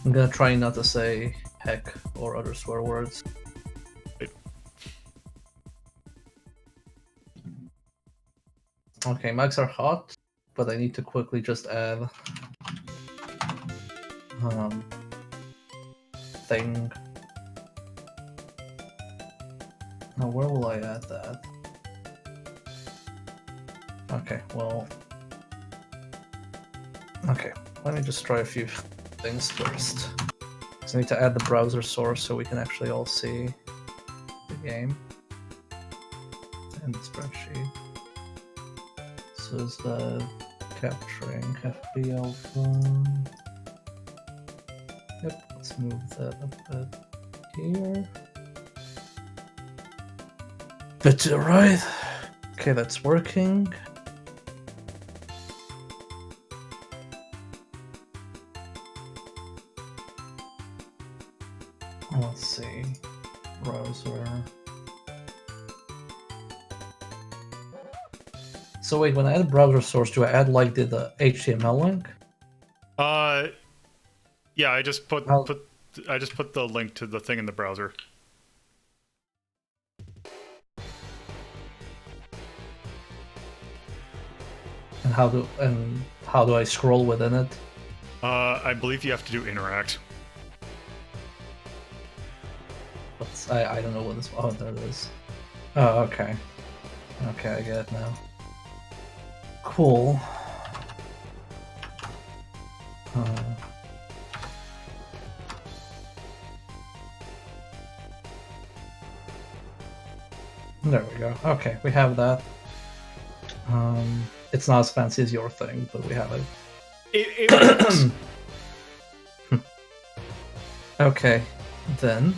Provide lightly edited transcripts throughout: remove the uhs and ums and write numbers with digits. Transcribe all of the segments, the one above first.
I'm gonna try not to say heck or other swear words. Okay, mics are hot, but I need to quickly just add thing. Now where will I add that? Okay, well... Okay, let me just try a few things first. So I need to add the browser source so we can actually all see the game and the spreadsheet. So is that capturing FB alpha? Yep, let's move that a bit here. Bit to the right. Okay, that's working. Let's see. Browser. So wait, when I add browser source, do I add like the HTML link? Yeah, I just put the link to the thing in the browser. And how do I scroll within it? I believe you have to do interact. I don't know what this. Oh, there it is. Oh, okay. Okay, I get it now. Cool. There we go. Okay, we have that. It's not as fancy as your thing, but we have it. It works. Okay, then.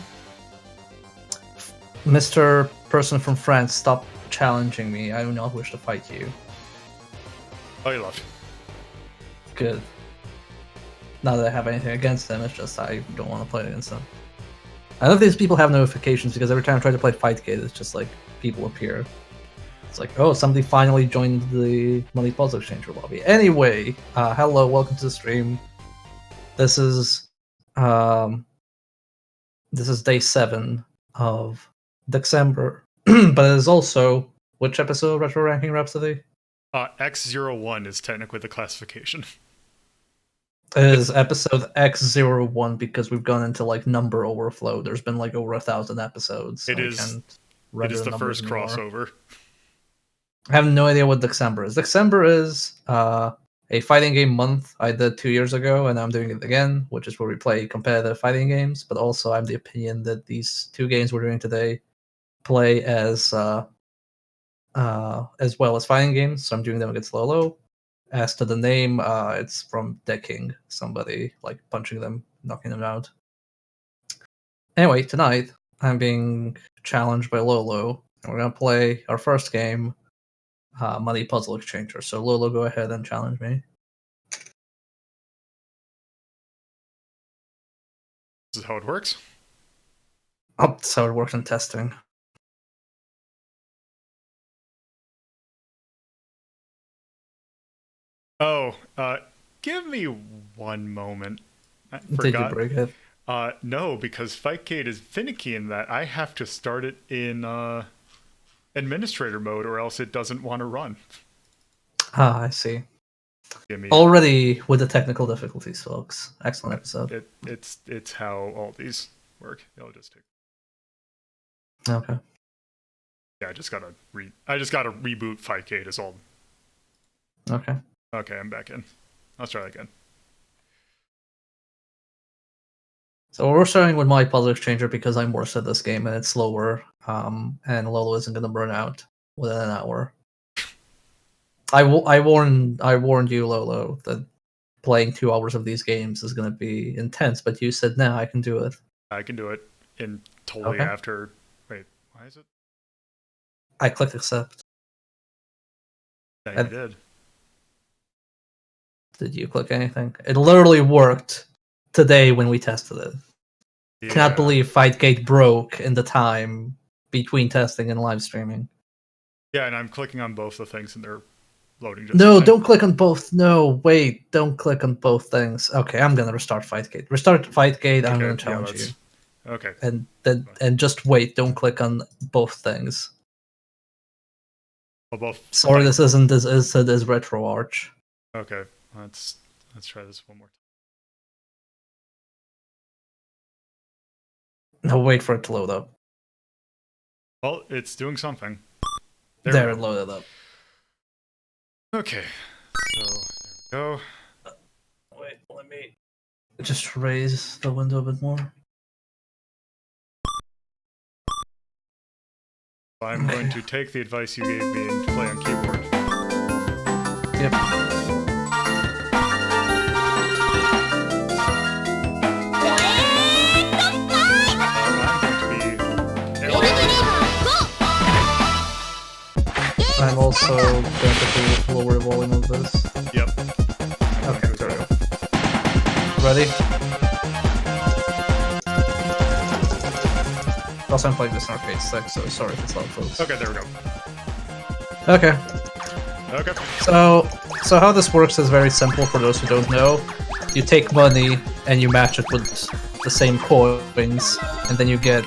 Mr. Person from France, stop challenging me. I do not wish to fight you. Oh, you left. Good. Not that I have anything against them, it's just I don't want to play against them. I know these people have notifications because every time I try to play Fightgate, it's just like people appear. It's like, oh, somebody finally joined the Money Puzzle Exchange lobby. Anyway, hello, welcome to the stream. This is day 7 of December, but it is also which episode of Retro Ranking Rhapsody? X01 is technically the classification. It is episode X01 because we've gone into like number overflow. There's been like over 1,000 episodes. So it is the first anymore. crossover. I have no idea what December is. December is a fighting game month I did 2 years ago, and I'm doing it again, which is where we play competitive fighting games. But also, I have the opinion that these 2 games we're doing today play as well as fighting games. So I'm doing them against Lolo. As to the name, it's from decking somebody, like punching them, knocking them out. Anyway, tonight I'm being challenged by Lolo, and we're gonna play our first game, Money Puzzle Exchanger. So Lolo, go ahead and challenge me. This is how it works. Oh, that's how it works in testing. Oh, give me one moment. I forgot. Did you break it? No, because Fightgate is finicky in that I have to start it in administrator mode, or else it doesn't want to run. Ah, I see. Already with the technical difficulties, folks. Excellent episode. It's how all these work. It'll just take. Okay. Yeah, I just gotta reboot Fightgate is all. Okay. Okay, I'm back in. Let's try that again. So we're starting with my Puzzle Exchanger because I'm worse at this game and it's slower, and Lolo isn't going to burn out within an hour. I warned you, Lolo, that playing 2 hours of these games is going to be intense, but you said, no, I can do it. I can do it in totally after... Wait, why is it? I clicked accept. Yeah, you did. Did you click anything? It literally worked today when we tested it. Yeah. Cannot believe Fightgate broke in the time between testing and live streaming. Yeah, and I'm clicking on both the things and they're loading just No, fine. don't click on both. No, wait, don't click on both things. Okay, I'm gonna restart Fightgate. Restart Fightgate. I'm gonna challenge you. Okay. And just wait. Don't click on both things. Well, both. Sorry, this isn't as RetroArch. Okay, let's try this one more time. No, wait for it to load up. Well, it's doing something. There, it loaded up. Okay, so there we go. Wait, let me just raise the window a bit more. I'm going to take the advice you gave me and play on keyboard. Yep. I'm also going to lower the volume of this. Yep. Okay, there we go. Ready? Also, I'm playing this in arcade stick, so sorry if it's loud, folks. Okay, there we go. Okay. Okay. So how this works is very simple for those who don't know. You take money and you match it with the same coins, and then you get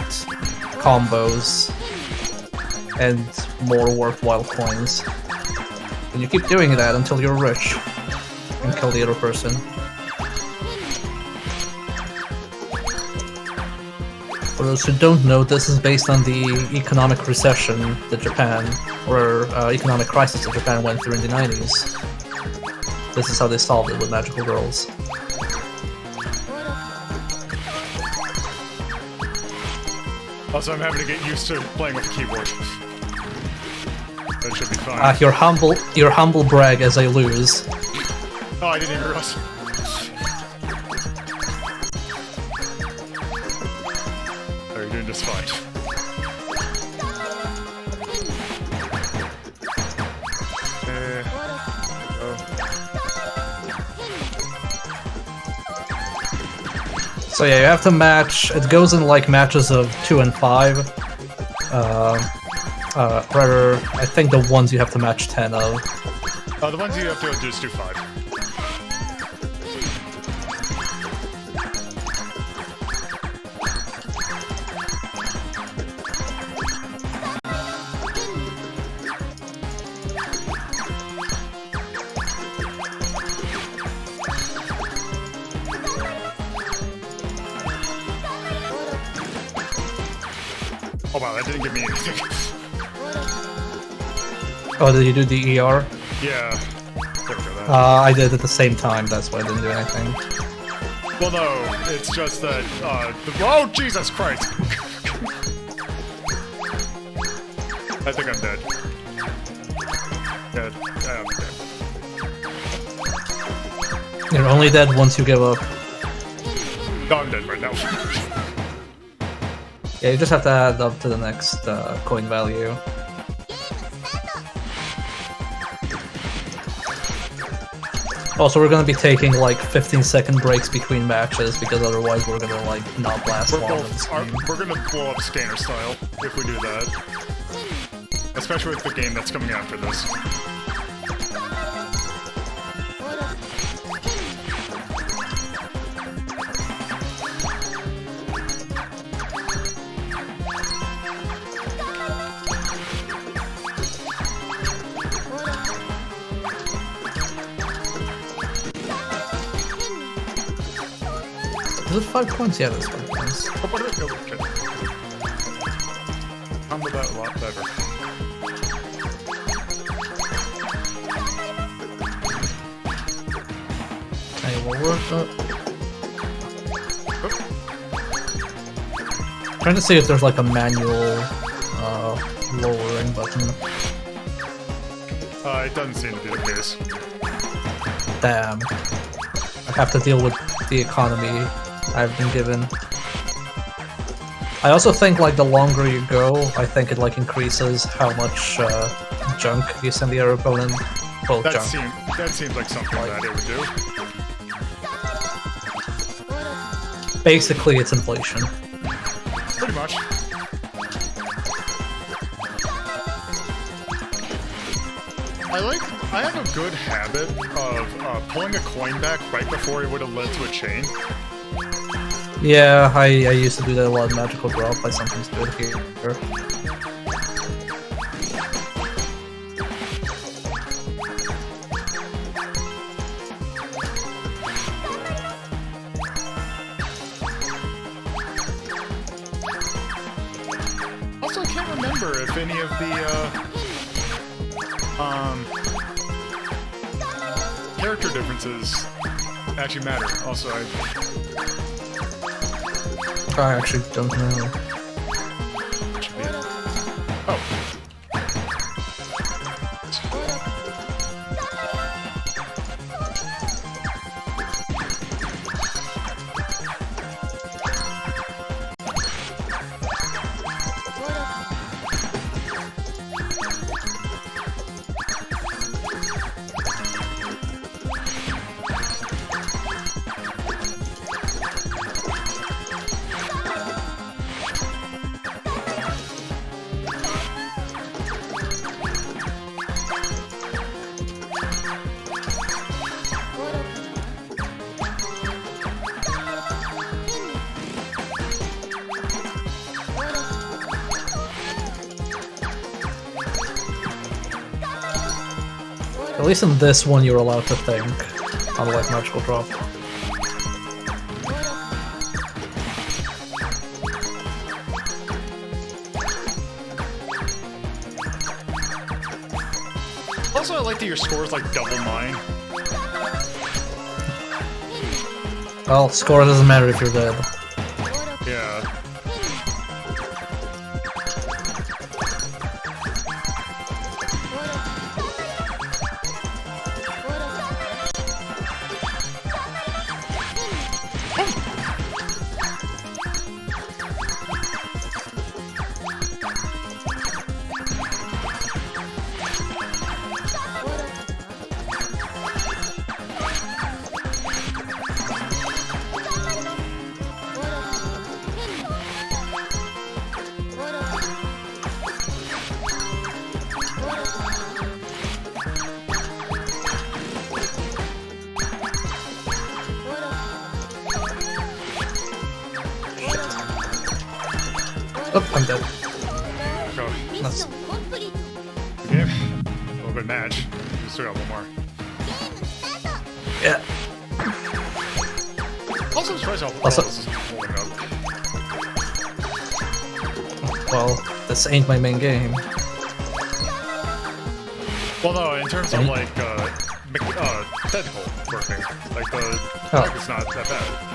combos and more worthwhile coins. And you keep doing that until you're rich and kill the other person. For those who don't know, this is based on the economic recession that Japan, or economic crisis that Japan went through in the 90s. This is how they solved it with magical girls. Also, I'm having to get used to playing with a keyboard. That should be fine. Your humble brag as I lose. Oh, I didn't even realize. Oh, you're doing just fine. So yeah, you have to match. It goes in like matches of 2 and 5. Rather, I think the ones you have to match 10 of. The ones you have to just do 5. Oh wow, that didn't give me anything. Oh, did you do the ER? Yeah. There we go. I did at the same time, that's why I didn't do anything. Well, no, it's just that, oh, Jesus Christ! I think I'm dead. Dead. I'm dead. You're only dead once you give up. No, I'm dead right now. Yeah, you just have to add up to the next coin value. Also, we're gonna be taking like 15-second breaks between matches because otherwise we're gonna like not last long. We're gonna blow up scanner style if we do that. Especially with the game that's coming after this. Is it 5 coins? Yeah, there's 5 coins. Oh, what did I go? Okay. Come with that a lot better. Okay, we'll work up. Trying to see if there's like a manual lowering button. It doesn't seem to be the case. Damn. I have to deal with the economy I've been given. I also think like the longer you go, I think it like increases how much junk you send the other opponent. Well, That junk. seems like something that it would do. Basically, it's inflation. Pretty much. I like I have a good habit of pulling a coin back right before it would have led to a chain. Yeah, I used to do that a lot in Magical Drop. I sometimes do it here. Also, I can't remember if any of the character differences actually matter. Also, I actually don't know. Oh. At least in this one, you're allowed to think, unlike Magical Drop. Also, I like that your score is like double mine. Well, score doesn't matter if you're dead. Yeah. Oh, I'm dead. Go. Nice. Game. A little bit match. We still got one more. Yeah. Also, surprised how Also- well this is holding up. Well, this ain't my main game. Well, no, in terms of like technical working, like the tech is not that bad.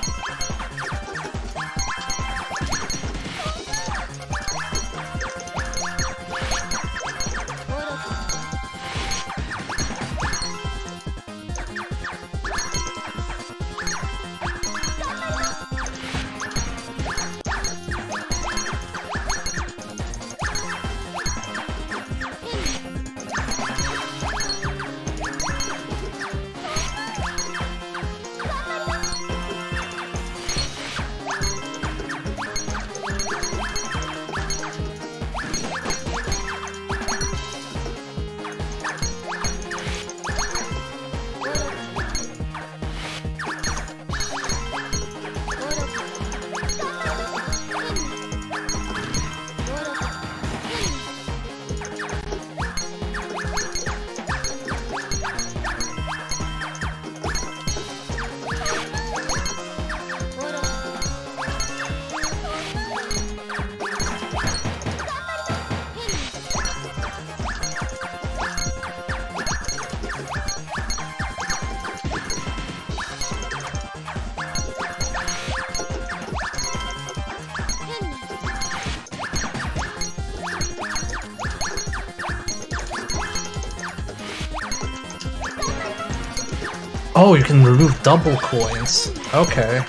Oh, you can remove double coins. Okay.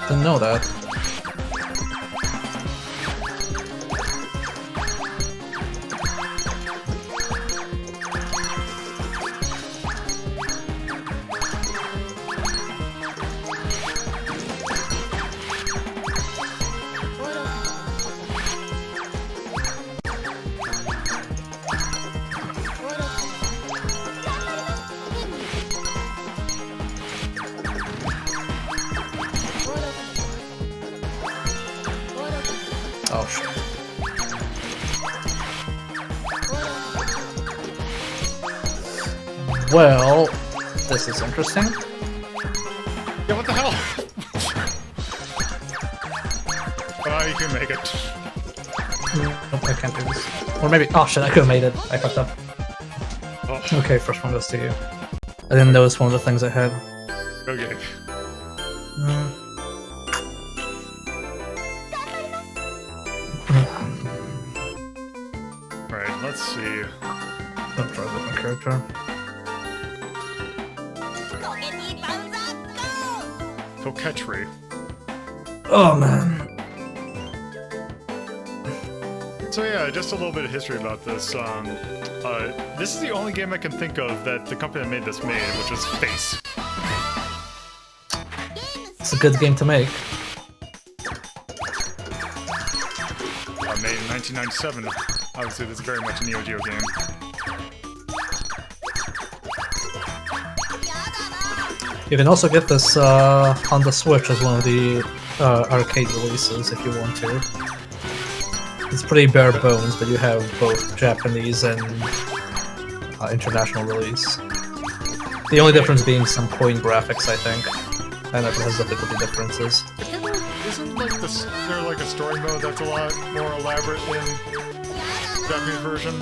Didn't know that. Oh shit. Well, this is interesting. Yeah, what the hell? Oh, you can make it. Nope, I can't do this. Or maybe. Oh shit, I could have made it. I fucked up. Oh, Okay, first one goes to you. I didn't notice one of the things I had. okay. Alright, let's see. I'll try a different character. Coquetry. Oh man. So yeah, just a little bit of history about this. This is the only game I can think of that the company that made this made, which is Face. It's a good game to make. Made in 1997. Obviously, this is very much a Neo Geo game. You can also get this on the Switch as one of the arcade releases if you want to. It's pretty bare bones, but you have both Japanese and international release. The only difference being some coin graphics, I think. And it has difficulty differences. Isn't like there like a story mode that's a lot more elaborate in the Japanese version?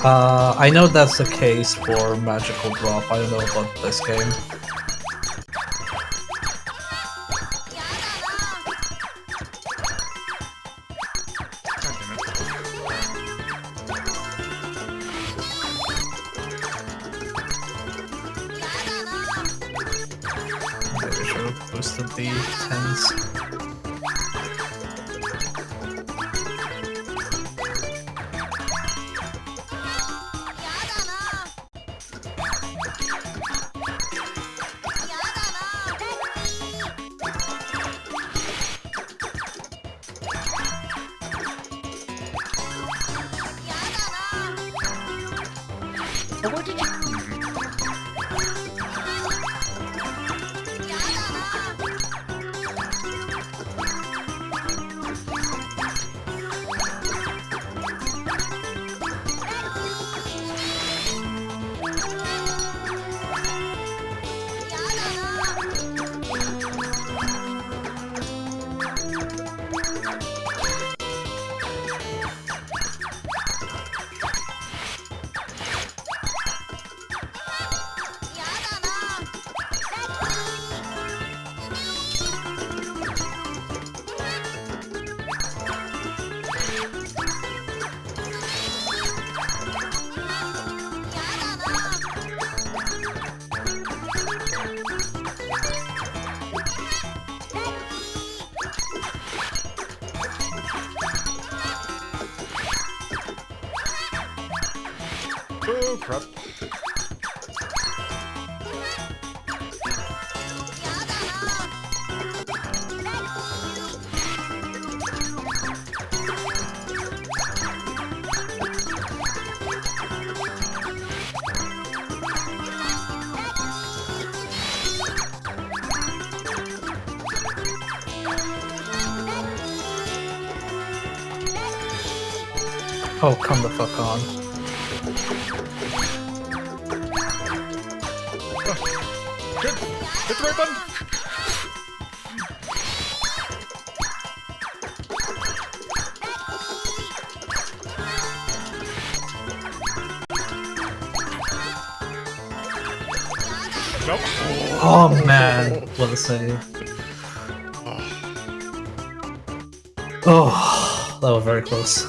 I know that's the case for Magical Drop. I don't know about this game. Maybe I should have boosted the 10s. Oh, what did you... Oh, crap. Oh, come the fuck on. Good. Hit the right button. Nope. Oh man, what a save. Oh, that was very close.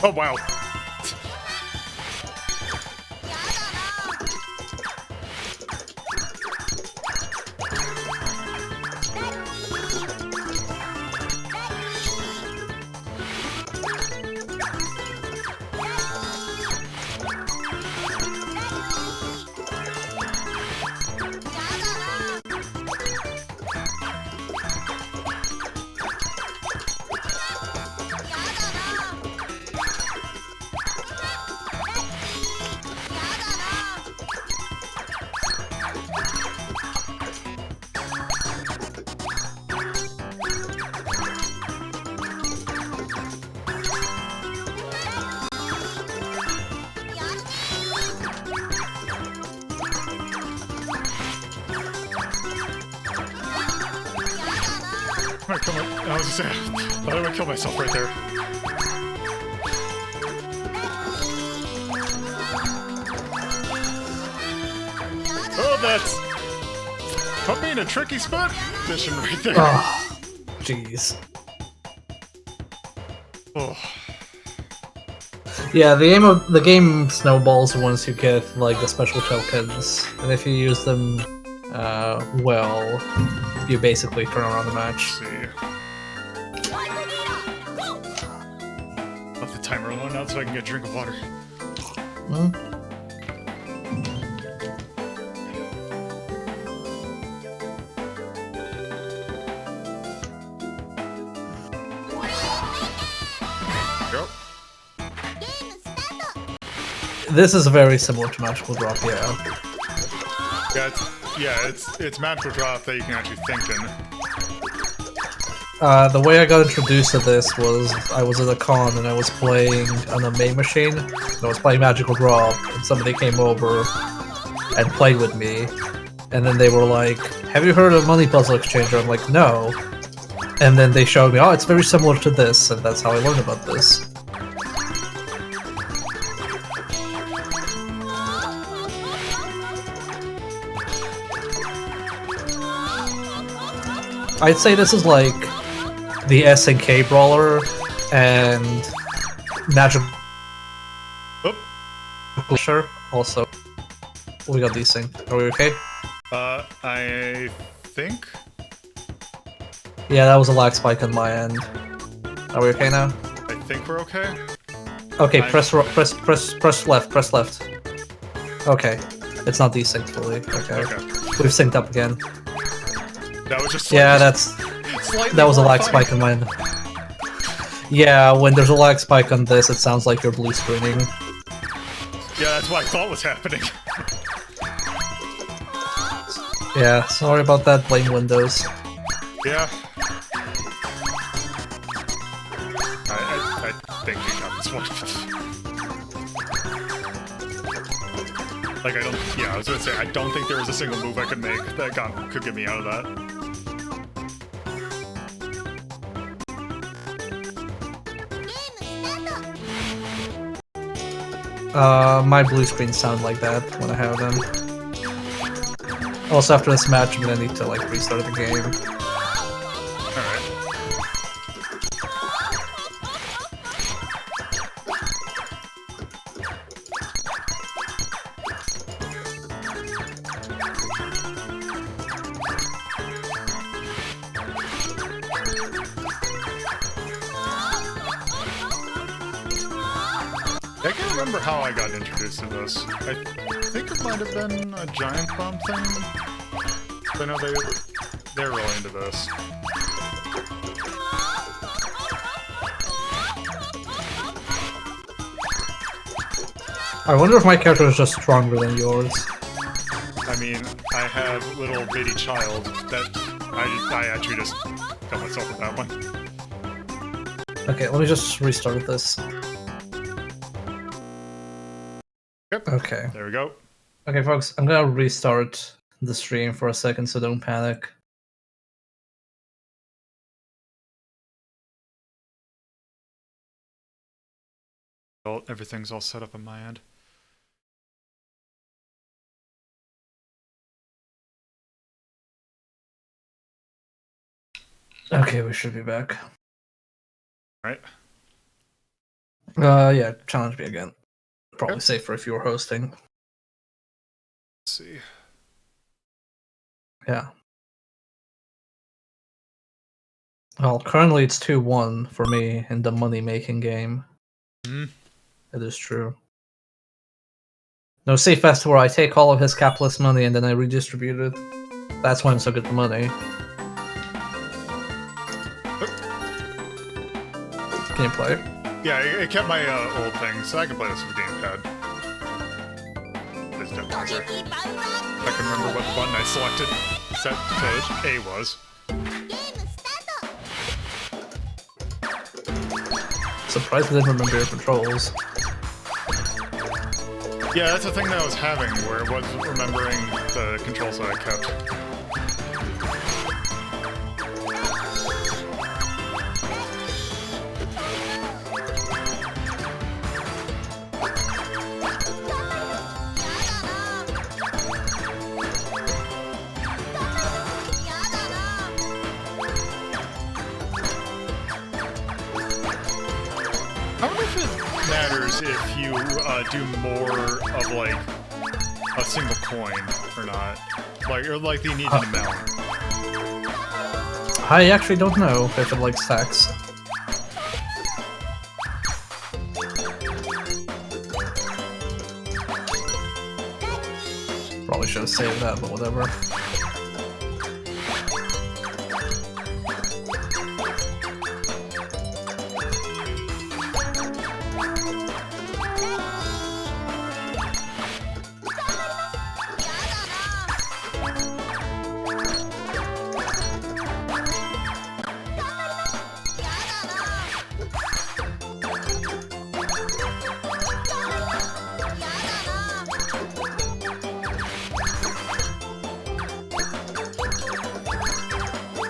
Oh, wow. I was gonna say, I thought I would kill myself right there. Oh, that's put me in a tricky spot position right there. Oh, jeez. Oh. Yeah, the aim of the game snowballs once you get like the special tokens, and if you use them well, you basically turn around the match. Let's see. Left the timer alone now so I can get a drink of water. Hmm? Go. This is very similar to Magical Drop, yeah. It's Magical Drop that you can actually think in. The way I got introduced to this was I was at a con and I was playing on a main machine. I was playing Magical Drop, and somebody came over and played with me. And then they were like, "Have you heard of Money Puzzle Exchanger?" I'm like, "No." And then they showed me, "Oh, it's very similar to this," and that's how I learned about this. I'd say this is like the SNK brawler and Magic. Oh. Sure. Also, we got these things. Are we okay? I think. Yeah, that was a lag spike on my end. Are we okay now? I think we're okay. Okay, press left. Press left. Okay, it's not desynced fully. Okay, we've synced up again. That was just yeah, that was a lag horrifying. spike on mine. Yeah, when there's a lag spike on this, it sounds like you're blue screening. Yeah, that's what I thought was happening. Yeah, sorry about that. Blame Windows. Yeah. I think you got this one. Like, I was gonna say, I don't think there was a single move I could make that could get me out of that. My blue screens sound like that when I have them. Also, after this match, I'm gonna need to, like, restart the game. Alright. I can't remember how I got introduced to this. I think it might have been a giant bomb thing. I know they're really into this. I wonder if my character is just stronger than yours. I mean, I have little bitty child that I actually just got myself with that one. Okay, let me just restart this. Yep. Okay. There we go. Okay, folks, I'm gonna restart the stream for a second, so don't panic. Well, everything's all set up on my end. Okay, we should be back. Right. Yeah, challenge me again. Probably Okay. safer if you were hosting. Let's see. Yeah. Well, currently it's 2-1 for me in the money-making game. Hmm. It is true. No, safe best where I take all of his capitalist money and then I redistribute it. That's why I'm so good at money. Can you play? Yeah, it kept my old thing, so I can play this with the gamepad. There's definitely I can remember what button I selected. Set to A was. Surprised I didn't remember your controls. Yeah, that's the thing that I was having, where it wasn't remembering the controls that I kept. I wonder if it matters if you do more of like a single coin or not, like you need an amount. I actually don't know if it like stacks. Probably should have saved that, but whatever.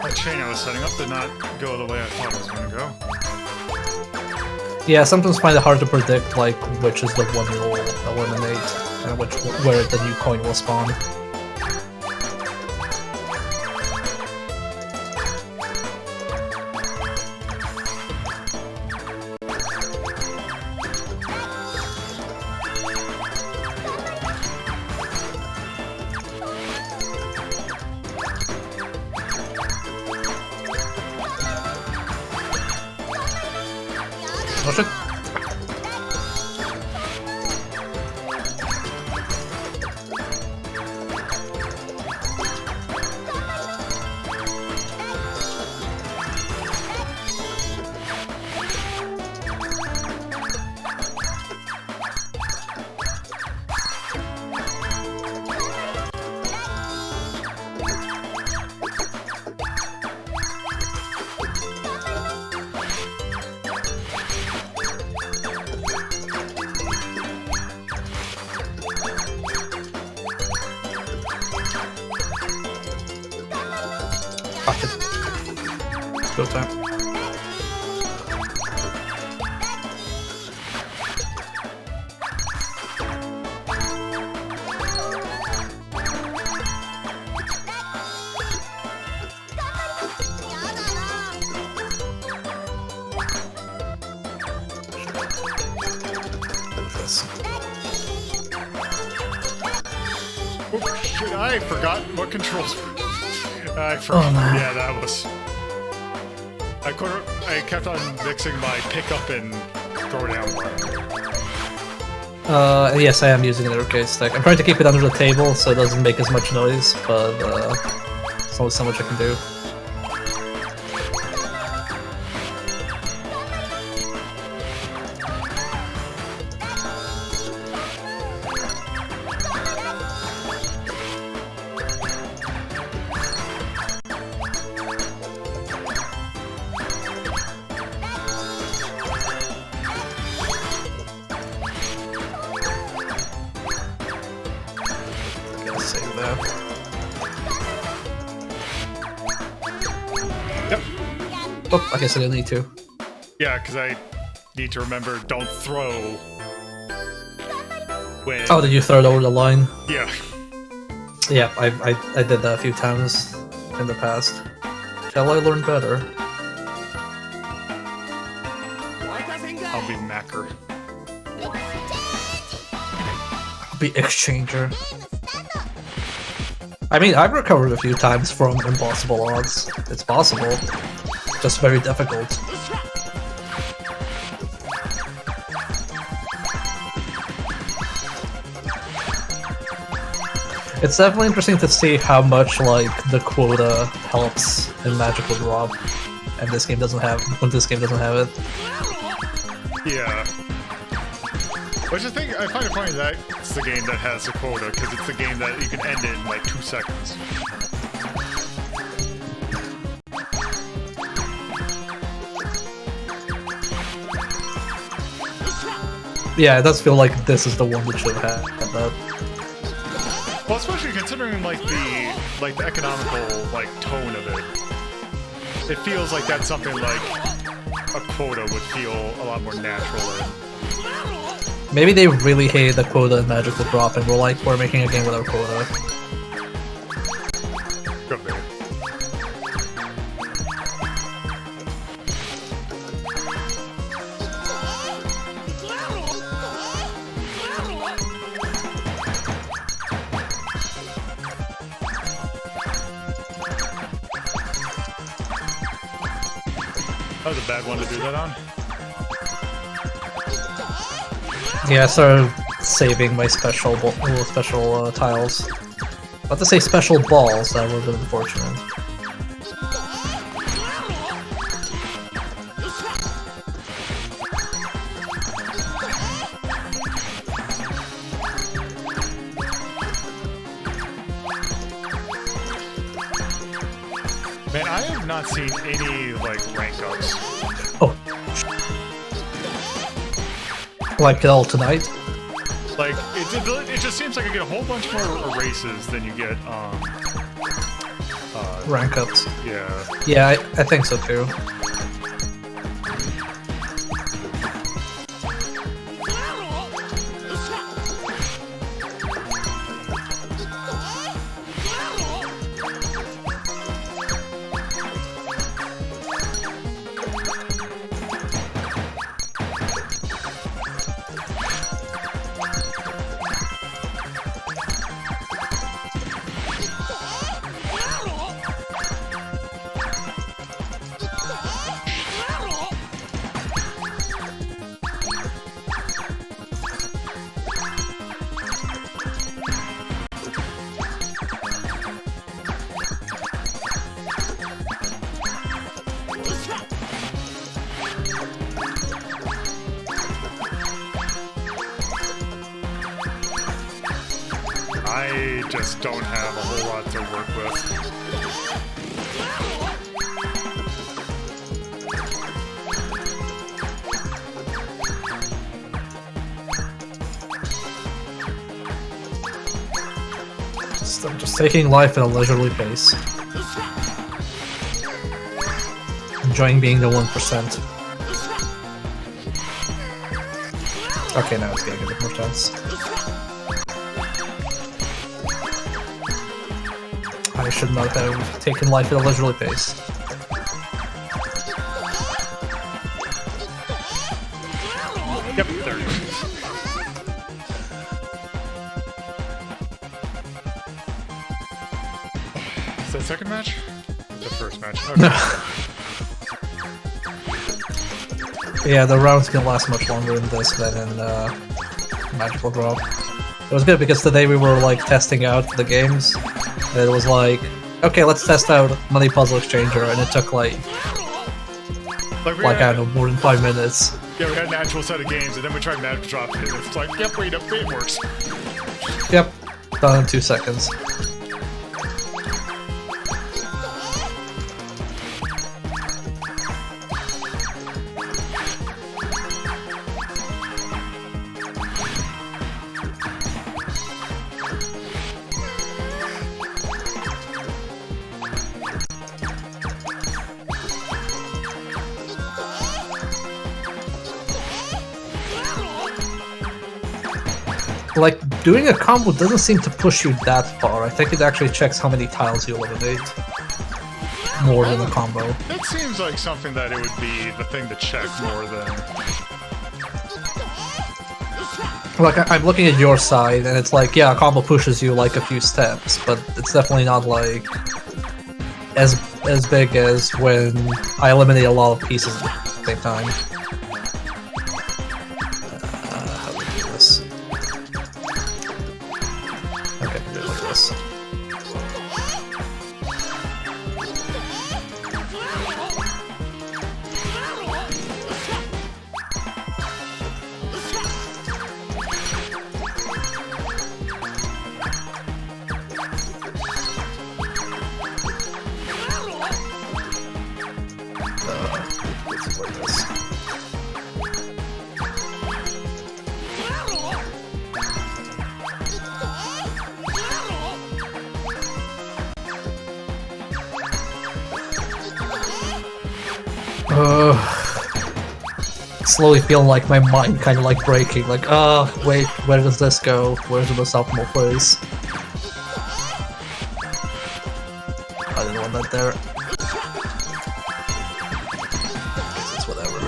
That chain I was setting up did not go the way I thought it was going to go. Yeah, sometimes find it hard to predict like which is the one you'll eliminate and where the new coin will spawn. Oh shit. Fuck it. Go time. This. Oh shit, I forgot what controls were. I forgot. Oh, man. Yeah, that was... I kept on mixing my pick up and throw down button. Yes, I am using an arcade stick. I'm trying to keep it under the table so it doesn't make as much noise, but there's only so much I can do. Gotta save that. Yep. Oh, I guess I didn't need to. Yeah, because I need to remember, don't throw when... Oh, did you throw it over the line? Yeah. Yeah, I did that a few times in the past. Shall I learn better? I'll be Macker. I'll be Exchanger. I mean, I've recovered a few times from impossible odds. It's possible. Just very difficult. It's definitely interesting to see how much, like, the quota helps in Magical Drop, and this game doesn't have, when this game doesn't have it. Yeah. Which I think, I find it funny that it's the game that has the quota, because it's the game that you can end it in, like, 2 seconds. Yeah, it does feel like this is the one that should have had that. Well, especially considering like the economical like tone of it, it feels like that's something like a quota would feel a lot more natural in. Maybe they really hated the quota in Magical Drop and were like, we're making a game without quota. Could be. That was a bad one to do that on. Yeah, I started saving my special tiles. About to say special balls, that would have been unfortunate. Man, I have not seen any, like, rank ups. Oh. Like all tonight? Like, it just seems like I get a whole bunch more erases than you get, Rank ups. Yeah. Yeah, I think so too. I just don't have a whole lot to work with. I'm just taking life at a leisurely pace. Enjoying being the 1%. Okay, now it's getting a bit more tense. I should not have taken life at a leisurely pace. Yep, there you go. Is that second match? The first match. Okay. Yeah, the rounds can last much longer in this than in Magical Drop. It was good because today we were like testing out the games. And it was like, okay, let's test out Money Puzzle Exchanger, and it took like I don't know, more than 5 minutes. Yeah, we had an actual set of games, and then we tried Magical Drop, and it's like, yep, wait, it works. Yep, done in 2 seconds. Like, doing a combo doesn't seem to push you that far. I think it actually checks how many tiles you eliminate. More than a combo. That seems like something that it would be the thing to check more than Like, I'm looking at your side, and it's like, yeah, a combo pushes you like a few steps, but it's definitely not like as big as when I eliminate a lot of pieces at the same time. How do we do this? Okay, do it like this. Slowly feeling like my mind kind of like breaking, like, oh, wait, where does this go? Where's the most optimal place? I didn't want that there. Guess it's whatever.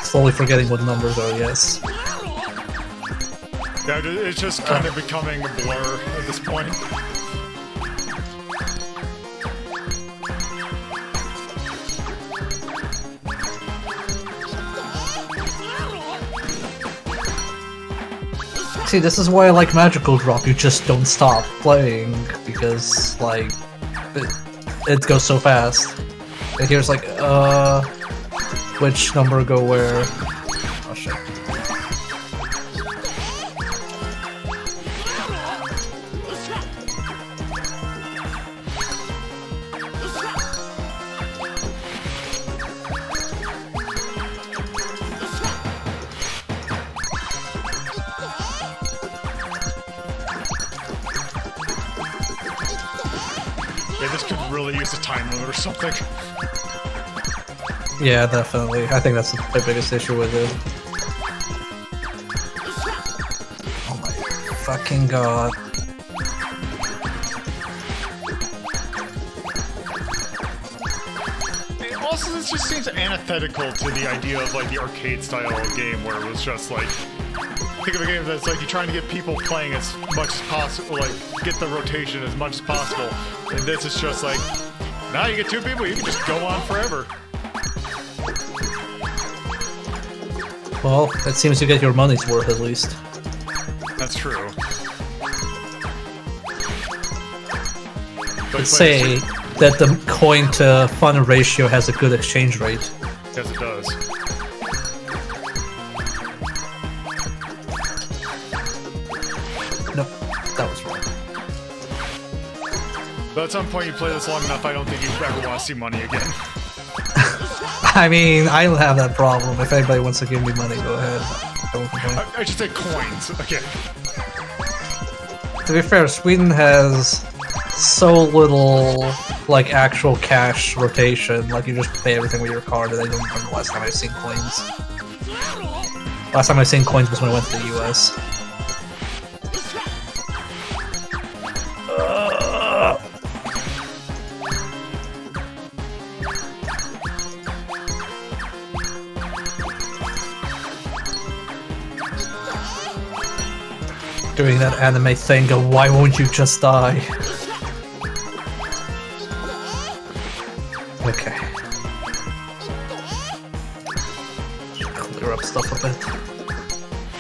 Slowly forgetting what numbers are, yes. Yeah, it's just kind of becoming a blur at this point. See, this is why I like Magical Drop, you just don't stop playing, because, like, it goes so fast. And here's like, which number go where? Oh shit. Yeah, this could really use a time limit or something. Yeah, definitely. I think that's the biggest issue with it. Oh my fucking god. Also, this just seems antithetical to the idea of like the arcade style game where it was just like, think of a game that's like you're trying to get people playing as much as possible, like get the rotation as much as possible, and this is just like, now you get two people, you can just go on forever. Well, it seems you get your money's worth at least. That's true. I'd say that the coin to fun ratio has a good exchange rate. Yes, it does. Nope, that was wrong. But at some point you play this long enough, I don't think you ever want to see money again. I mean, I don't have that problem. If anybody wants to give me money, go ahead. I won't complain. I should say coins. Okay. To be fair, Sweden has so little, like, actual cash rotation. Like, you just pay everything with your card, and I don't remember the last time I've seen coins. Last time I've seen coins was when I went to the US. Doing that anime thing of why won't you just die? Okay. Clear up stuff a bit.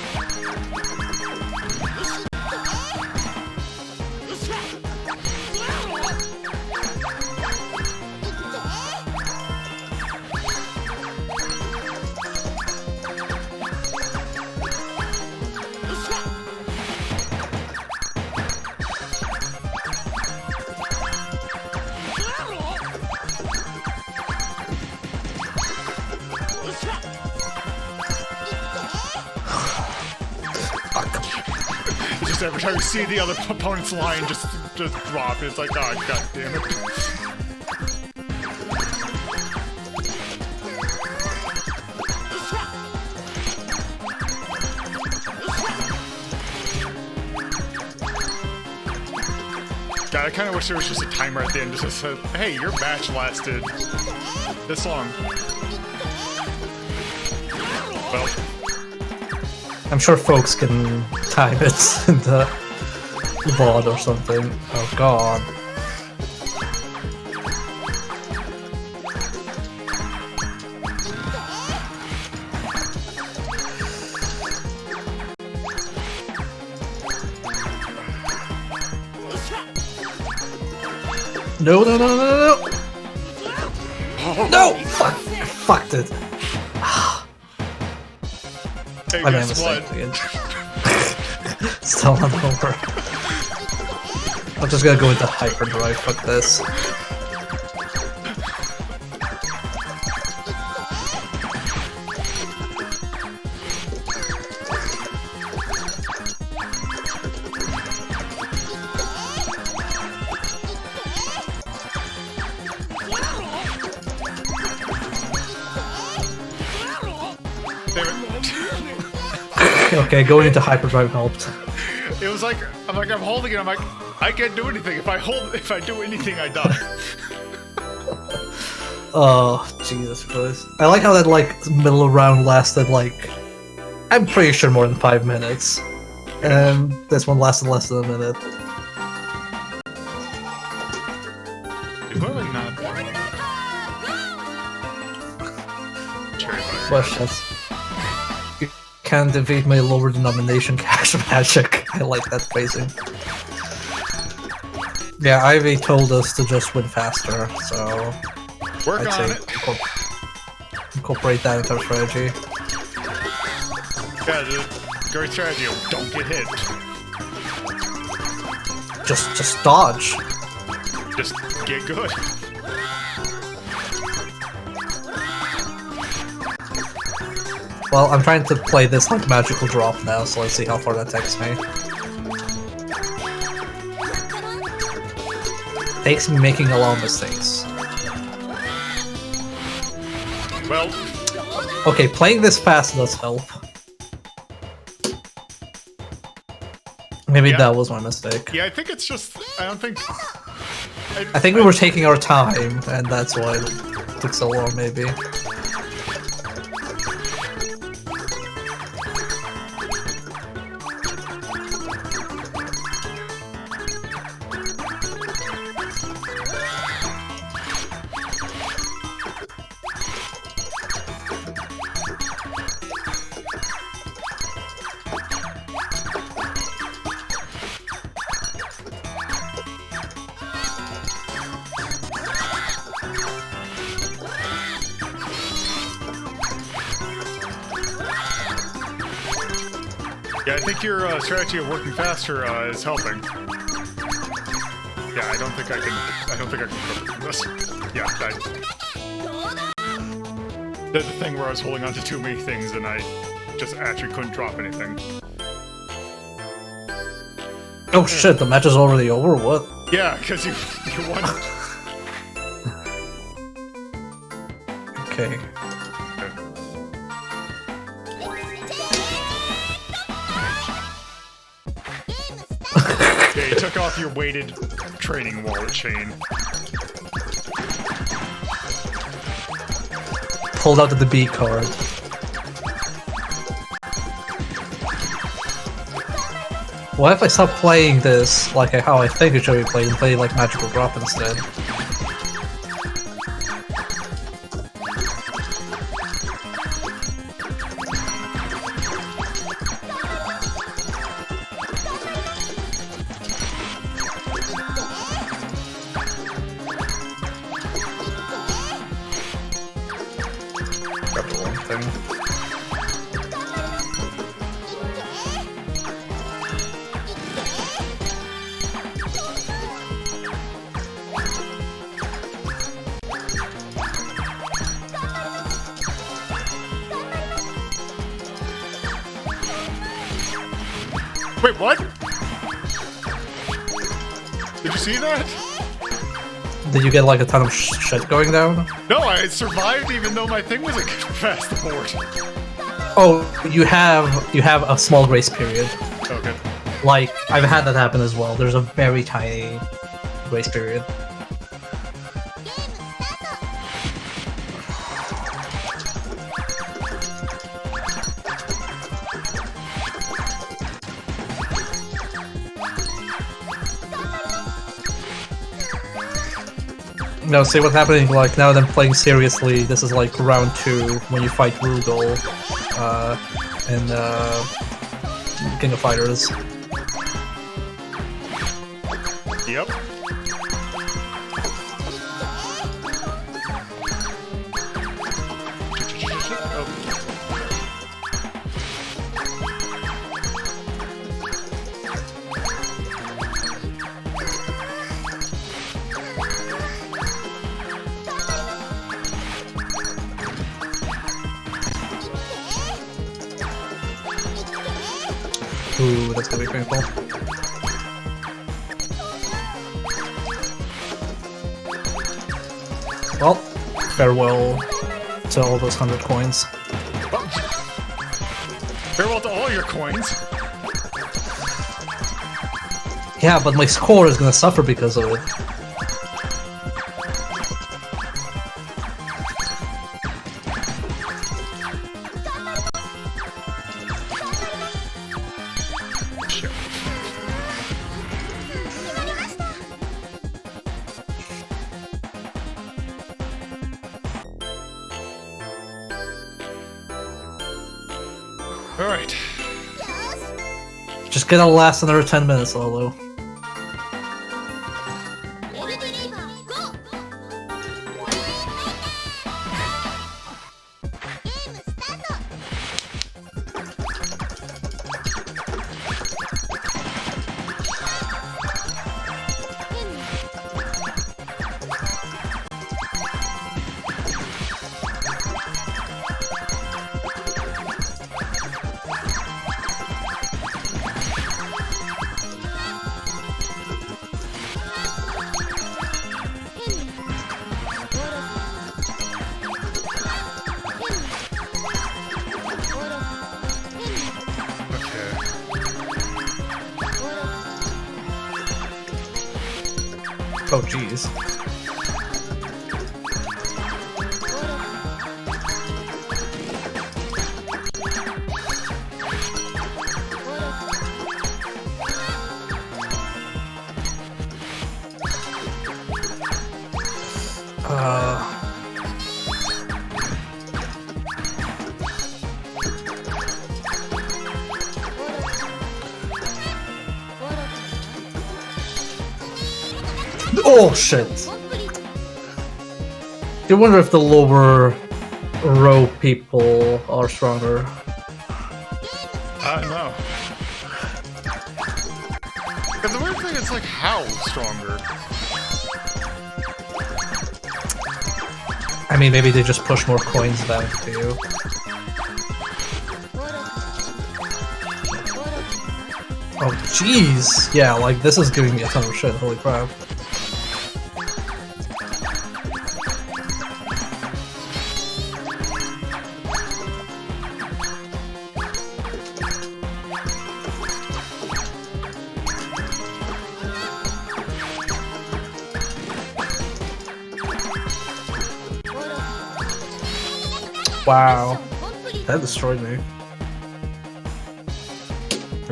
Just every time you see the other opponent's line just drop, it's like, oh, god damn it. God, I kind of wish there was just a timer at the end that just said, hey, your match lasted this long. Well, I'm sure folks can time it in the VOD or something. Oh god. No, no, no, no, no, no! No! Fuck! I fucked it. hey, I made a guess mistake what? again. Still not over. I'm just gonna go into hyperdrive, fuck this. Okay, going into hyperdrive helped. It was like, I'm holding it, I'm like, I can't do anything. If I do anything, I die. Oh, Jesus Christ. I like how that, like, middle round lasted, like, I'm pretty sure more than 5 minutes. And this one lasted less than a minute. Clearly not. Questions. You can defeat my lower denomination cash magic. I like that phrasing. Yeah, Ivy told us to just win faster, so Work I'd on say it. incorporate that into our strategy. Yeah, the great strategy of don't get hit. Just dodge. Just get good. Well, I'm trying to play this like magical drop now, so let's see how far that takes me. Takes me making a lot of mistakes. Well, okay, playing this fast does help. Maybe Yeah. that was my mistake. yeah, I think it's just, I don't think... I think we were taking our time, and that's why it took so long, maybe. Yeah, I think your strategy of working faster is helping. Yeah, I don't think I can recover from this. Yeah, there's the thing where I was holding on to too many things and I just actually couldn't drop anything. Oh shit, the match is already over? What? Yeah, because you won. Okay. Yeah, you took off your weighted training wallet chain. Pulled out the B card. What if I stop playing this like how I think it should be played and play like Magical Drop instead? Got the wrong thing. Wait, what? Did you see that? Did you get like a ton of shit going down? No, I survived even though my thing wasn't past the board. Oh, you have a small grace period. Okay. Like, I've had that happen as well. There's a very tiny grace period. No, see what's happening, like, now that I'm playing seriously, this is like round 2, when you fight Rugal, in, King of Fighters. Yep. Ooh, that's gonna be painful. Well, farewell to all those 100 coins. Well, farewell to all your coins. Yeah, but my score is gonna suffer because of it. Alright. Just gonna last another 10 minutes, Lolo. Oh, jeez. Oh shit! I wonder if the lower row people are stronger. No. But the weird thing is, like, how stronger? I mean, maybe they just push more coins down to you. Oh jeez! Yeah, like, this is giving me a ton of shit, holy crap. Wow, that destroyed me.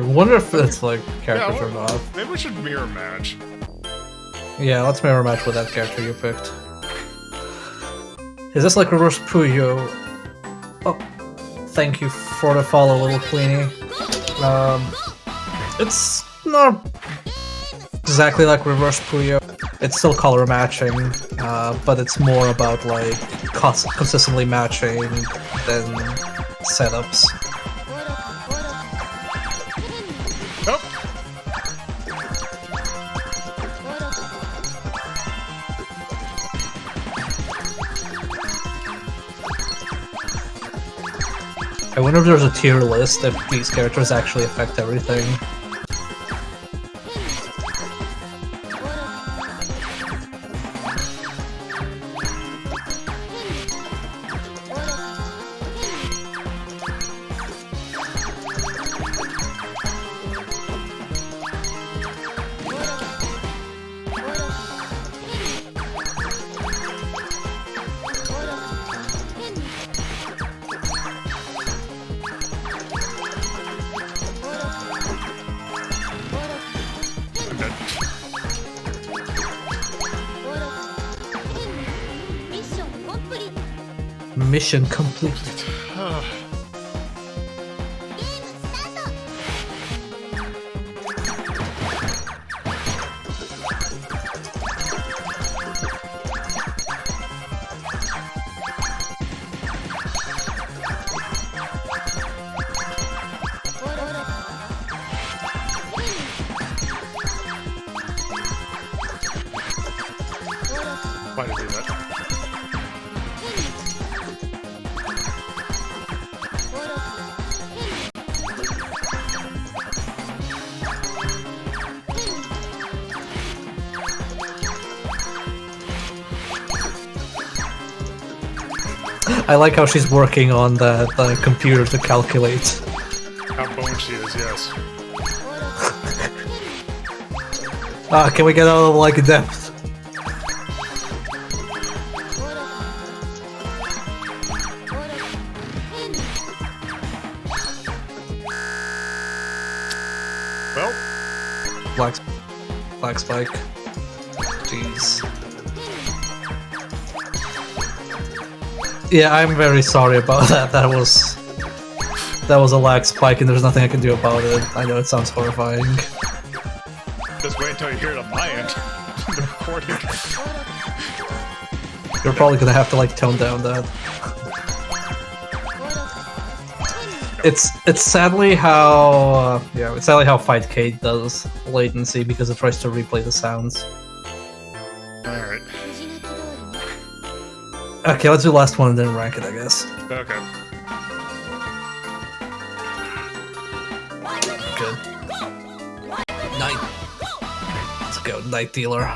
character. Wonder if it's like characters or not. Maybe we should mirror match. Yeah, let's mirror match with that character you picked. Is this like reverse Puyo? Oh, thank you for the follow, little Queenie. It's not exactly like reverse Puyo. It's still color matching, but it's more about like consistently matching than setups. Nope. I wonder if there's a tier list if these characters actually affect everything. Mission complete. Why did I do that? I like how she's working on the computer to calculate. How boned she is, yes. Can we get out of like depth? Well, Black spike. Jeez. Yeah, I'm very sorry about that. That was a lag spike, and there's nothing I can do about it. I know it sounds horrifying. just wait until you hear it on my end. The recording. You're probably gonna have to like tone down that. It's sadly how it's sadly how Fightcade does latency because it tries to replay the sounds. Alright. Okay, let's do the last one and then rank it, I guess. Okay. Good. Night. Let's go, Night Dealer.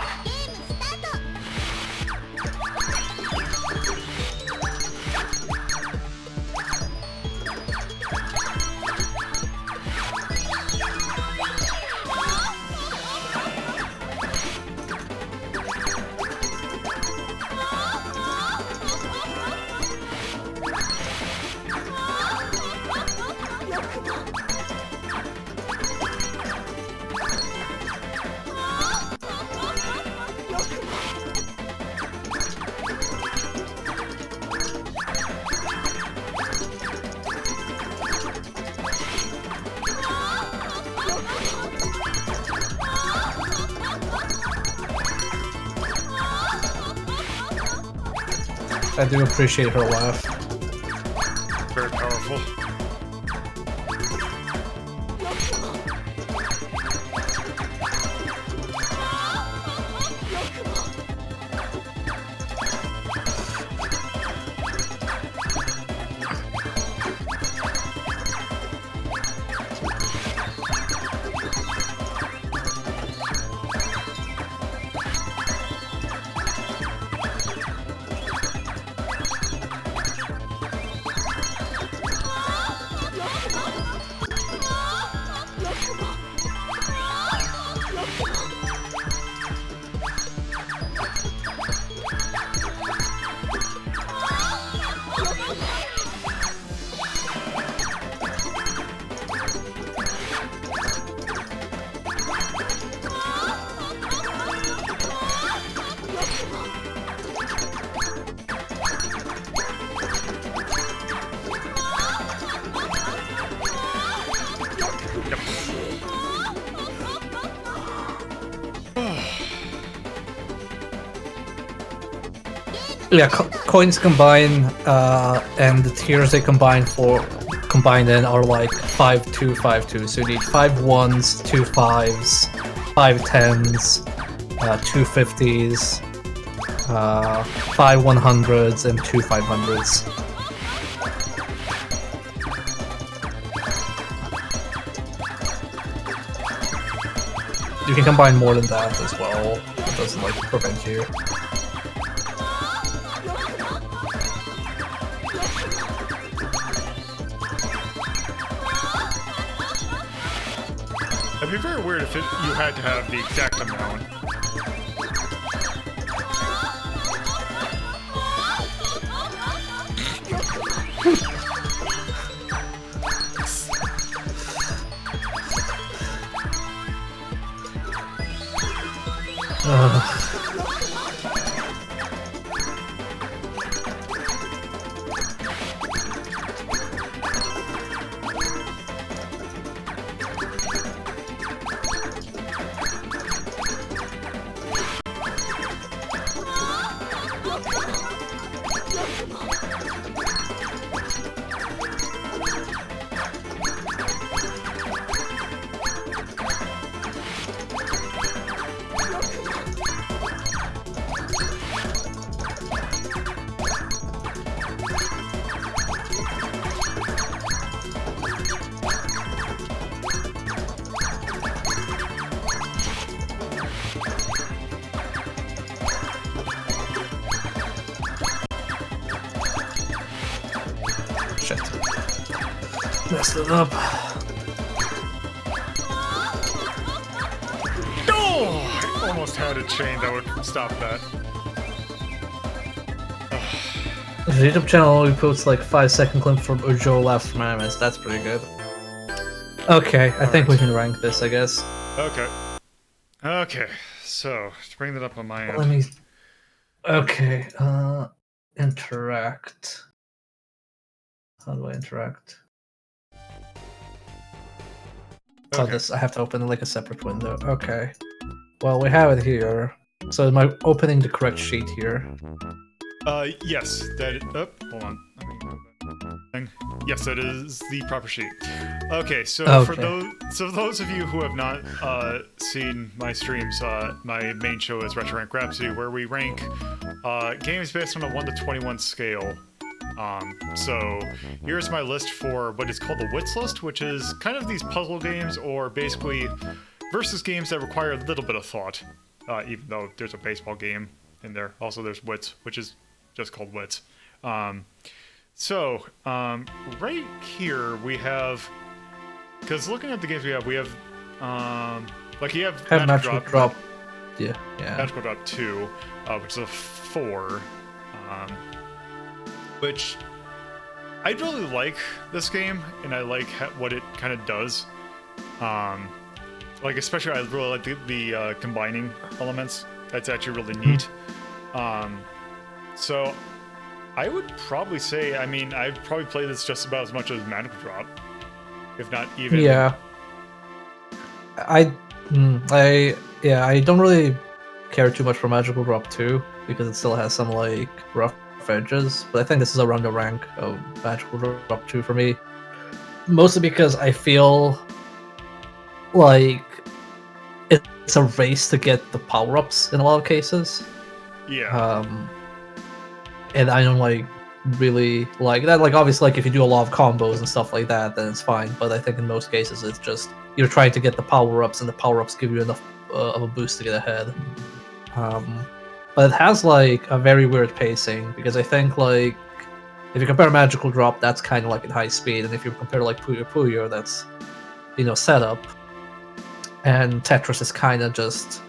I do appreciate her laugh. Very powerful. Yeah, coins combine, and the tiers they combine in are like 5 2 5 2. So you need 5 1s, 2 5s, 5 10s, 2 50s, 5 100s, and 2 500s. You can combine more than that as well. It doesn't like prevent you. It'd be very weird if you had to have the exact amount. Shit. Messed it up. Oh! I almost had a chain that would stop that. The YouTube channel only posts like 5-second clips from Ujo laughs from animes. That's pretty good. Okay, I think we can rank this, I guess. Okay. Okay, so, to bring that up on my end. Let me... Okay, interact. How do I interact? Okay. Oh, this, I have to open like a separate window. Okay. Well, we have it here. So am I opening the correct sheet here? Yes, that. Oh, hold on. Let me move that thing. Yes, that is the proper sheet. Okay, so for those of you who have not seen my streams, my main show is Retro Rank Rhapsody, where we rank games based on a 1 to 21 scale. So here's my list for what is called the Wits list, which is kind of these puzzle games, or basically versus games that require a little bit of thought, even though there's a baseball game in there. Also, there's Wits, which is just called Wits. Right here we have, because looking at the games we have, like you have Magical Drop. Yeah. Magical Drop 2, which is a 4. Which I really like this game, and I like what it kind of does. Like especially I really like the combining elements. That's actually really neat. So I would probably say, I mean, I've probably played this just about as much as Magical Drop, if not even. Yeah. I don't really care too much for Magical Drop 2 because it still has some like rough edges, but I think this is around the rank of Magical Drop 2 for me. Mostly because I feel like it's a race to get the power-ups in a lot of cases. Yeah. And I don't like really like that. Like obviously, like if you do a lot of combos and stuff like that, then it's fine. But I think in most cases, it's just you're trying to get the power-ups, and the power-ups give you enough of a boost to get ahead. But it has like a very weird pacing, because I think like if you compare Magical Drop, that's kind of like at high speed, and if you compare like Puyo Puyo, that's setup, and Tetris is kind of just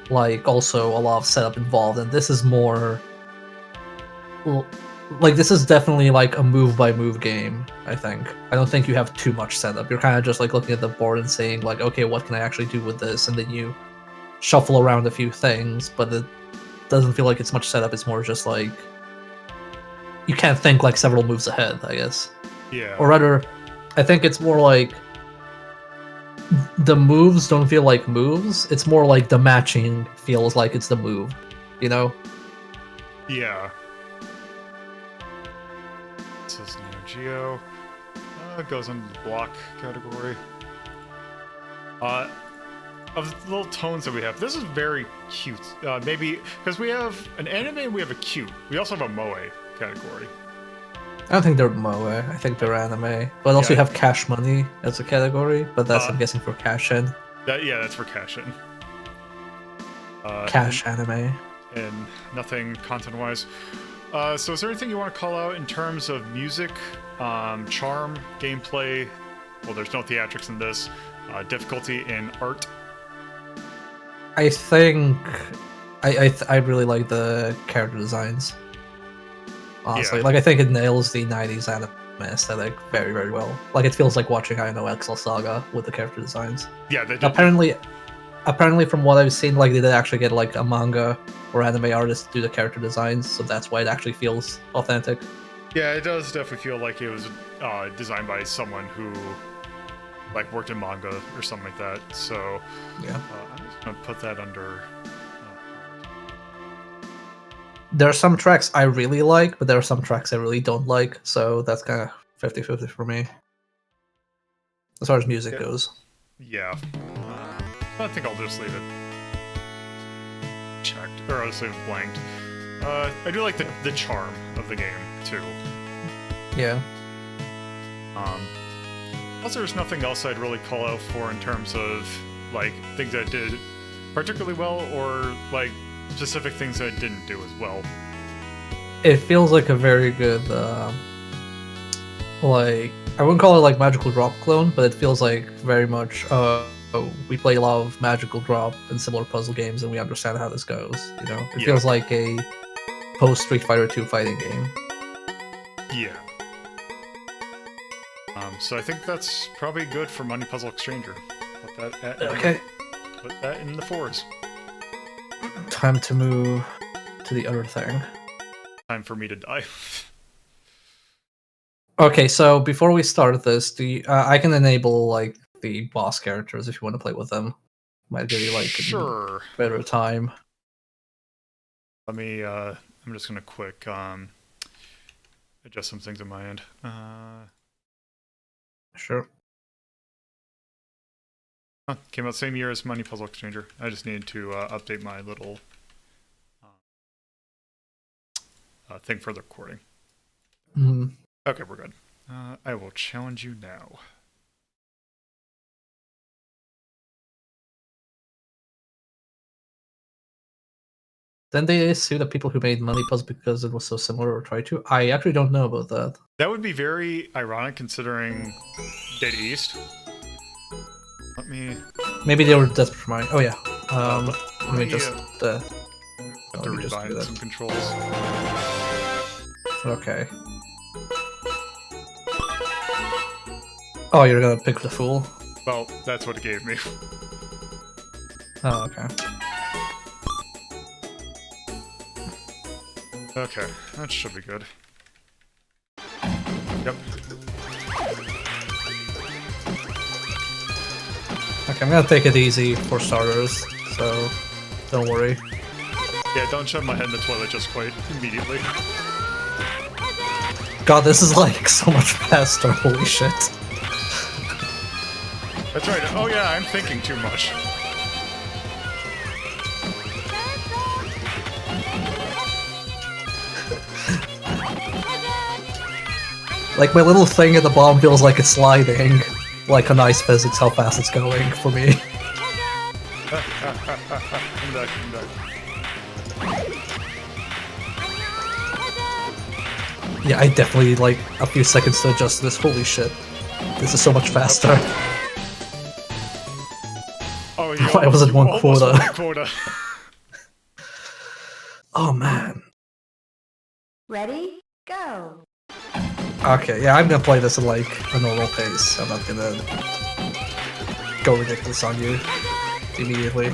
like also a lot of setup involved, and this is more like this is definitely like a move by move game. I don't think you have too much setup. You're kind of just like looking at the board and saying like, okay, what can I actually do with this, and then you shuffle around a few things, but it doesn't feel like it's much setup. It's more just like you can't think like several moves ahead, I guess. Yeah. Or rather, I think it's more like the moves don't feel like moves. It's more like the matching feels like it's the move, you know? Yeah. This is Neo Geo. It goes into the block category. Of the little tones that we have, this is very cute. Maybe because we have an anime and we have a cute. We also have a moe category. I don't think they're moe. I think they're anime. But also you have cash money as a category, but that's I'm guessing for cash in. That's for cash in. Cash anime. And nothing content-wise. So is there anything you want to call out in terms of music, charm, gameplay? Well, there's no theatrics in this. Difficulty in art. I think I really like the character designs. Honestly, like I think it nails the 90s anime aesthetic very, very well. Like it feels like watching XL Saga with the character designs. Yeah, they did. Apparently, from what I've seen, like they did actually get like a manga or anime artist to do the character designs, so that's why it actually feels authentic. Yeah, it does definitely feel like it was designed by someone who like worked in manga or something like that. So yeah, I'm just gonna put that under. There are some tracks I really like, but there are some tracks I really don't like, so that's kind of 50-50 for me as far as music goes. Yeah. I think I'll just leave it checked, or I'll just leave it blanked. I do like the charm of the game, too. Yeah. Also, there's nothing else I'd really call out for in terms of, like, things that did particularly well, or, like, specific things that didn't do as well. It feels like a very good, like, I wouldn't call it, like, Magical Drop clone, but it feels like very much, we play a lot of Magical Drop and similar puzzle games, and we understand how this goes. You know, it feels like a post Street Fighter 2 fighting game. Yeah. So I think that's probably good for Money Puzzle Exchanger. Put that in the 4s. Time to move to the other thing. Time for me to die. Okay, so before we start this, I can enable like the boss characters if you want to play with them. Might give you like sure better time. Let me I'm just gonna quick adjust some things on my end. Sure. Came out same year as Money Puzzle Exchanger. I just needed to update my little thing for the recording. Mm-hmm. Okay, we're good. I will challenge you now. Then they sue the people who made Money Puzzle because it was so similar or tried to? I actually don't know about that. That would be very ironic considering Dead East. Let me... Maybe they were desperate for money. Oh yeah. Let me just... to rebind some controls. Okay. Oh, you're gonna pick the Fool? Well, that's what it gave me. Oh, okay. Okay, that should be good. Yep. Okay, I'm gonna take it easy for starters, so don't worry. Yeah, don't shove my head in the toilet just quite immediately. God, this is like so much faster, holy shit. That's right, oh yeah, I'm thinking too much. Like, my little thing at the bottom feels like it's sliding. Like on ice physics, how fast it's going for me. I'm back. Yeah, I definitely need like a few seconds to adjust this. Holy shit. This is so much faster. Oh, I was at one quota. Oh man. Ready? Go! Okay, yeah, I'm gonna play this at like a normal pace. I'm not gonna go ridiculous on you immediately.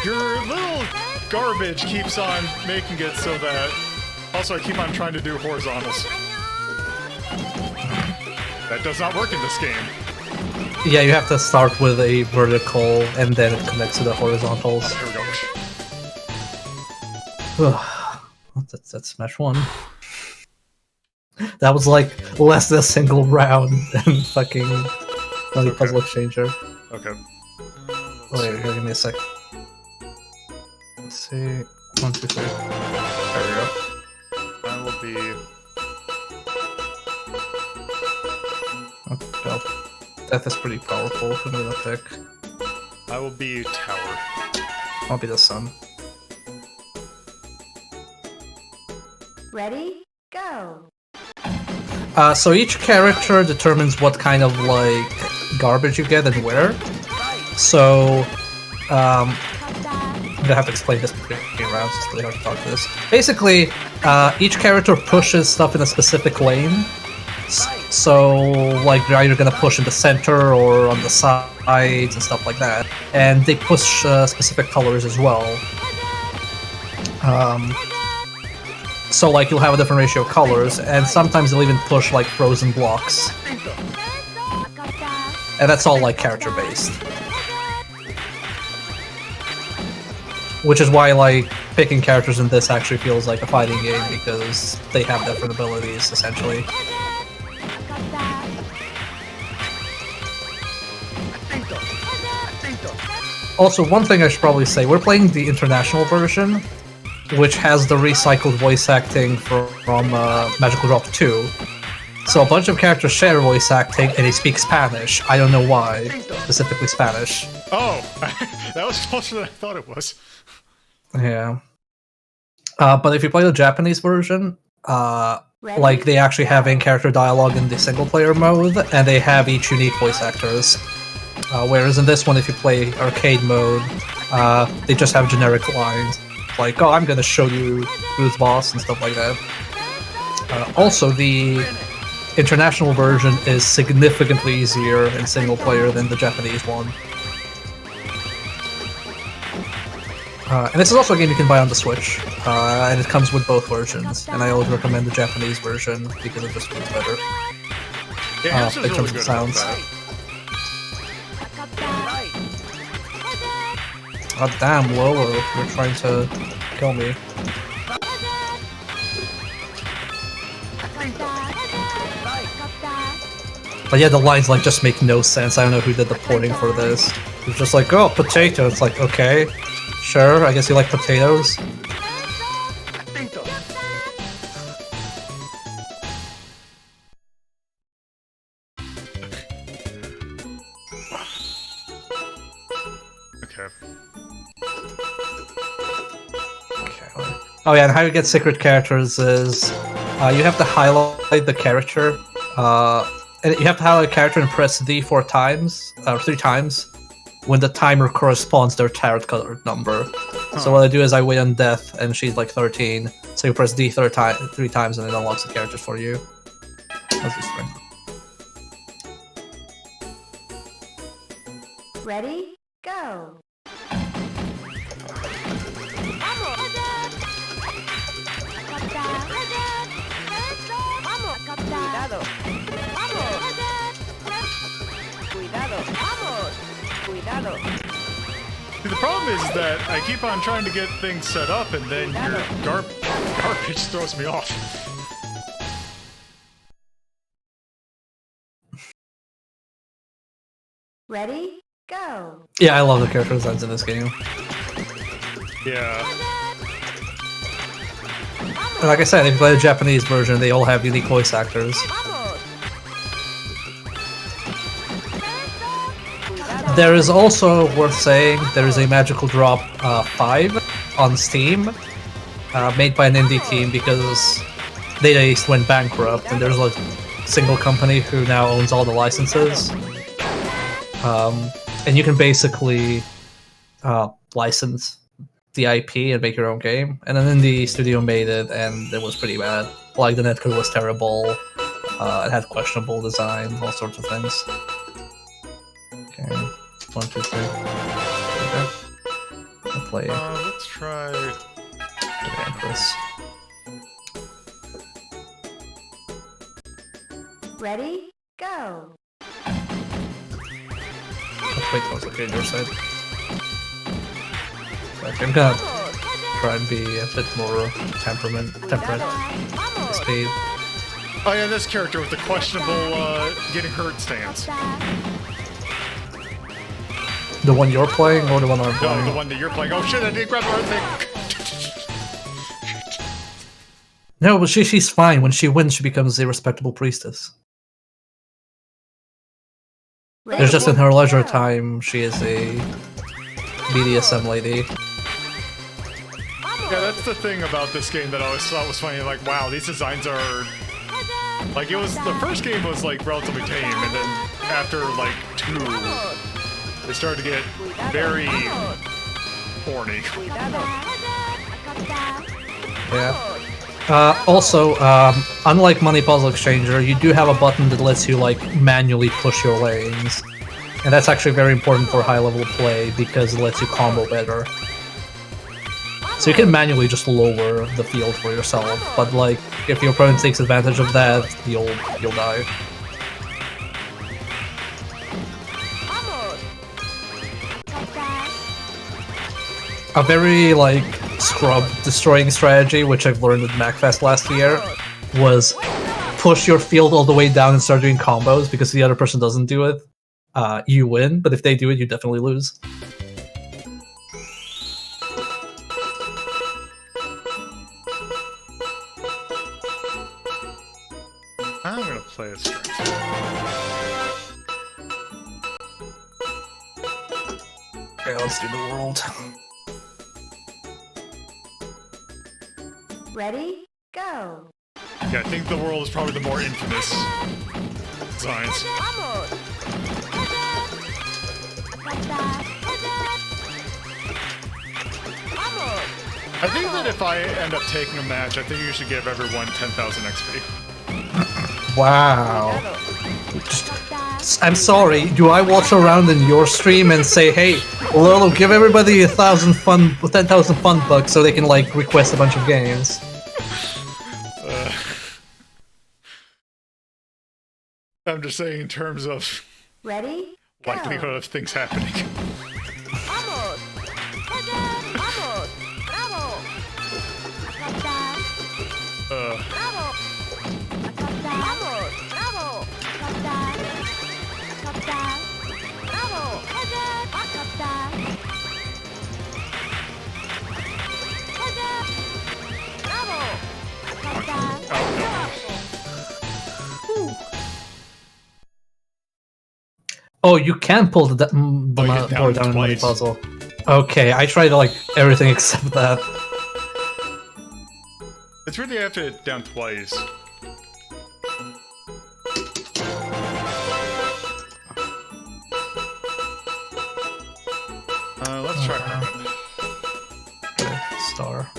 Your little garbage keeps on making it so that... Also, I keep on trying to do horizontals. That does not work in this game. Yeah, you have to start with a vertical, and then it connects to the horizontals. Here we go. That's Smash 1. That was like less than a single round and fucking bloody puzzle exchanger. Okay. Wait, here, give me a sec. Let's see. 1, 2, 3. There we go. I will be... Oh, God. Death is pretty powerful. Who am I gonna pick? I will be Tower. I'll be the sun. Ready? Go. So each character determines what kind of like garbage you get and where. So I'm gonna have to explain this between rounds. It's really hard to talk to this. Basically, each character pushes stuff in a specific lane. So, like, they're either gonna push in the center or on the sides and stuff like that. And they push specific colors as well. So, like, you'll have a different ratio of colors, and sometimes they'll even push, like, frozen blocks. And that's all, like, character-based. Which is why, like, picking characters in this actually feels like a fighting game, because they have different abilities, essentially. Also, one thing I should probably say, we're playing the international version, which has the recycled voice acting from Magical Drop 2. So a bunch of characters share voice acting, and they speak Spanish. I don't know why, specifically Spanish. Oh! That was closer than I thought it was. Yeah. But if you play the Japanese version, like, they actually have in-character dialogue in the single-player mode, and they have each unique voice actors. Whereas in this one, if you play arcade mode, they just have generic lines. Like, oh, I'm gonna show you who's boss and stuff like that. Also, the international version is significantly easier in single-player than the Japanese one. And this is also a game you can buy on the Switch, and it comes with both versions, and I always recommend the Japanese version because it just feels better. Yeah, in terms of sounds. God damn, Lolo, you're trying to kill me. But yeah, the lines like just make no sense. I don't know who did the porting for this. It's just like, oh, potato. It's like, okay, sure, I guess you like potatoes. Oh yeah, and how you get secret characters is you have to highlight the character. And you have to highlight a character and press D 3 times when the timer corresponds to their tarot color number. Huh. So what I do is I wait on death, and she's like 13. So you press D 3 times, and it unlocks the characters for you. That's just fine. Ready? Go. Cuidado. Vamos. Cuidado. Vamos. Cuidado. See, the problem is that I keep on trying to get things set up, and then your garbage throws me off. Ready? Go. Yeah, I love the character designs in this game. Yeah. And like I said, if you play the Japanese version, they all have unique voice actors. There is also, worth saying, there is a Magical Drop 5 on Steam, made by an indie team because they went bankrupt, and there's a single company who now owns all the licenses. And you can basically license the IP and make your own game. And an indie studio made it, and it was pretty bad. Like, the netcode was terrible, it had questionable design, all sorts of things. Okay, 1, 2, 3. Okay. play Let's try. the Empress. Ready? Go. Let's wait till it's okay on your side. Okay, I'm gonna try and be a bit more temperate speed. Oh yeah, this character with the questionable getting hurt stance. The one you're playing or the one I'm No, playing? the one that you're playing. Oh shit, I didn't grab the right thing. No, but she's fine. When she wins, she becomes a respectable priestess. It's just in her leisure time, she is a BDSM lady. Yeah, that's the thing about this game that I always thought was funny. Like, wow, these designs are like it was. The first game was like relatively tame, and then after like 2, they started to get very horny. Yeah. Also, unlike Money Puzzle Exchanger, you do have a button that lets you like manually push your lanes, and that's actually very important for high-level play because it lets you combo better. So you can manually just lower the field for yourself, but like if your opponent takes advantage of that, you'll die. A very like scrub destroying strategy, which I've learned at MacFest last year, was push your field all the way down and start doing combos, because if the other person doesn't do it, you win, but if they do it, you definitely lose. I'm gonna play a strength. Okay, let's do the world. Ready? Go. Yeah, I think the world is probably the more infamous designs. I think that if I end up taking a match, I think you should give everyone 10,000 XP. Wow. I'm sorry, do I watch around in your stream and say, hey, Lolo, give everybody 10,000 fun bucks so they can like request a bunch of games? I'm just saying in terms of Ready? likelihood of things happening. Oh, you can pull the board down in Money Puzzle. Okay, I tried like everything except that. It's really after it down twice. Let's try Hermit. Okay, star.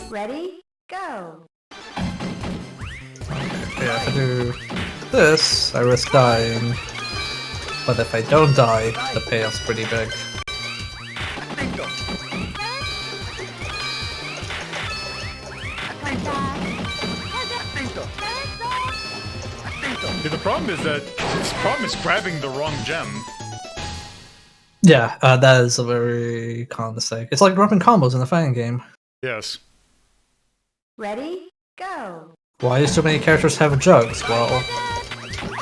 Ready? Go. Yeah, if I do this, I risk dying. But if I don't die, the payoff's pretty big. See, the problem is that his problem is grabbing the wrong gem. Yeah, that is a very common mistake. It's like dropping combos in a fighting game. Yes. Ready? Go. Why do so many characters have jugs? Well,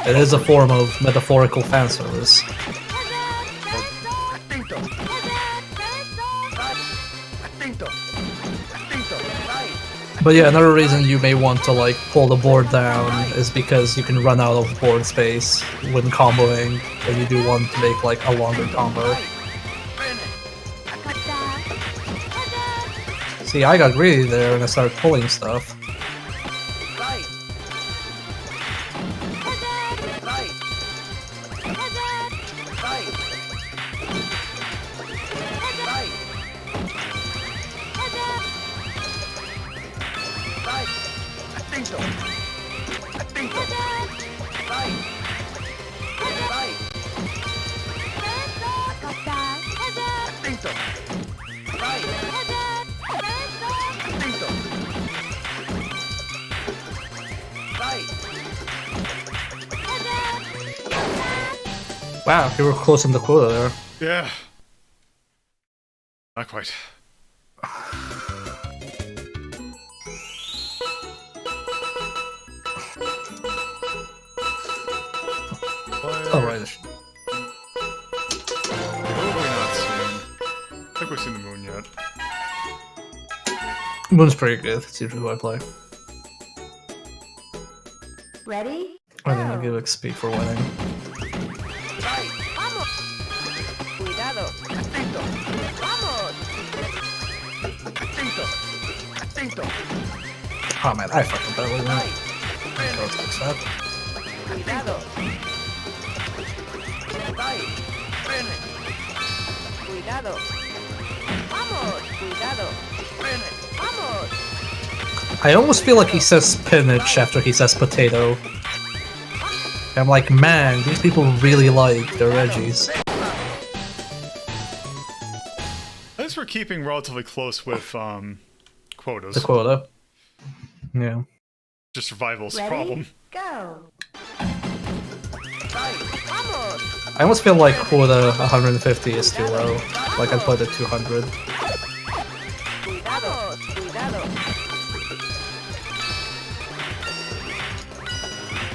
it is a form of metaphorical fan service. But yeah, another reason you may want to like pull the board down is because you can run out of board space when comboing, and you do want to make like a longer combo. See, I got greedy there and I started pulling stuff. Wow, you were close in the quota there. Yeah. Not quite. Alright. Who have we not seen? I think we've seen the moon yet. Moon's pretty good. It's usually who I play. Ready? I think I'll Go. give XP for winning. Vai, vamos. Cuidado. Atento. Vamos. Atento. Atento. Oh man, I fucking bet with that. Vai. Don't fix that. Cuidado. Vai. Frene. Cuidado. Vamos. Cuidado. Frene. Vamos. I almost feel like he says spinach after he says potato. I'm like, man, these people really like their veggies. Thanks for keeping relatively close with quotas. The quota. Yeah. Just survival's Ready? problem. Go. Vai. Vamos. I almost feel like quota 150 is too low. Like I'd play the 200. Cuidado. Cuidado.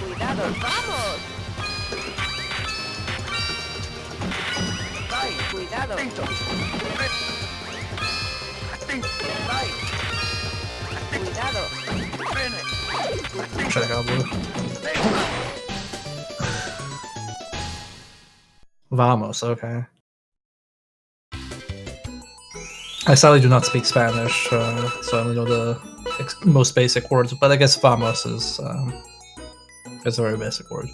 Cuidado. Vamos. Vai. Cuidado. Atento. Vai. Cuidado. Frene. Check out blue. Vamos, okay. I sadly do not speak Spanish, so I only know the most basic words, but I guess vamos is a very basic word.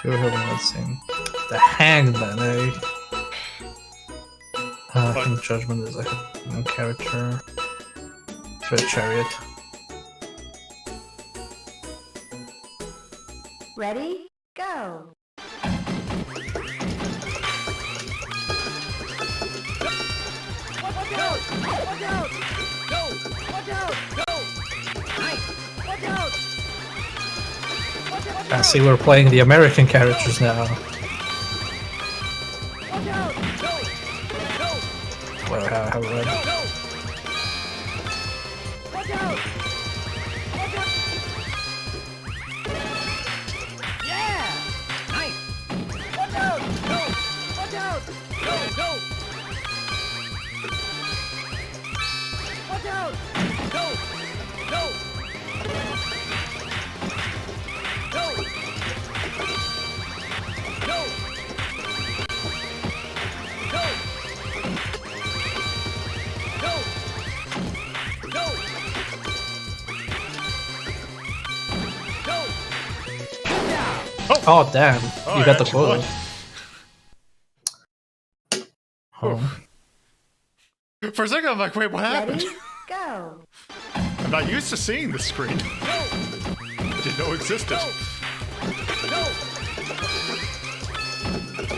Who have we not seen? The Hangman, eh? I think Judgment is like a character. Red Chariot. Ready? Go. Watch out! Watch out! Go! Watch out! Go! Nice! Watch out! Watch out! I see we're playing the American characters now. Watch out! Go! Go! Well, how red. Go! Watch out! Watch out! Yeah! Nice! Watch out! Go! Watch out! Go! Go! Watch out! Go! Go! Go! Go! Go! Go! Go! Go! Yeah! Oh damn, Oh, you got the actually quota. won. Oh. For a second, I'm like, wait, what happened? Ready? Go. I'm not used to seeing this screen. I didn't know it existed. Go!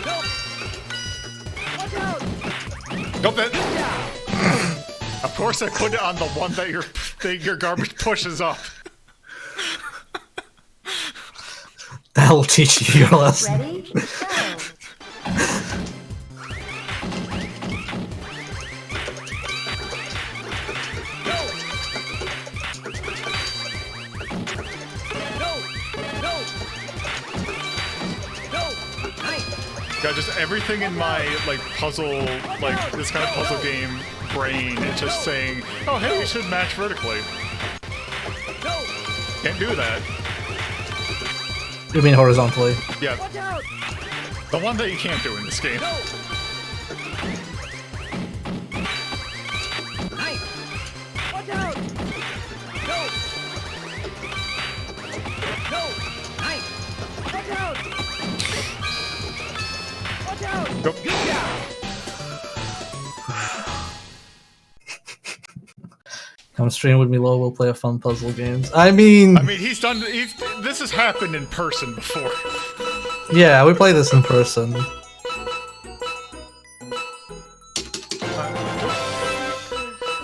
Go! Watch out! Nope, that... Of course I put it on the one that your garbage pushes up. That'll teach you your lesson. Ready? Go. God, just everything in my, like, puzzle, like, this kind of puzzle game brain is just saying, oh, hey, you should match vertically. Can't do that. You mean horizontally? Yeah. The one that you can't do in this game. Go. Come stream with me, Lo. We'll play a fun puzzle games. I mean, This has happened in person before. yeah, we play this in person.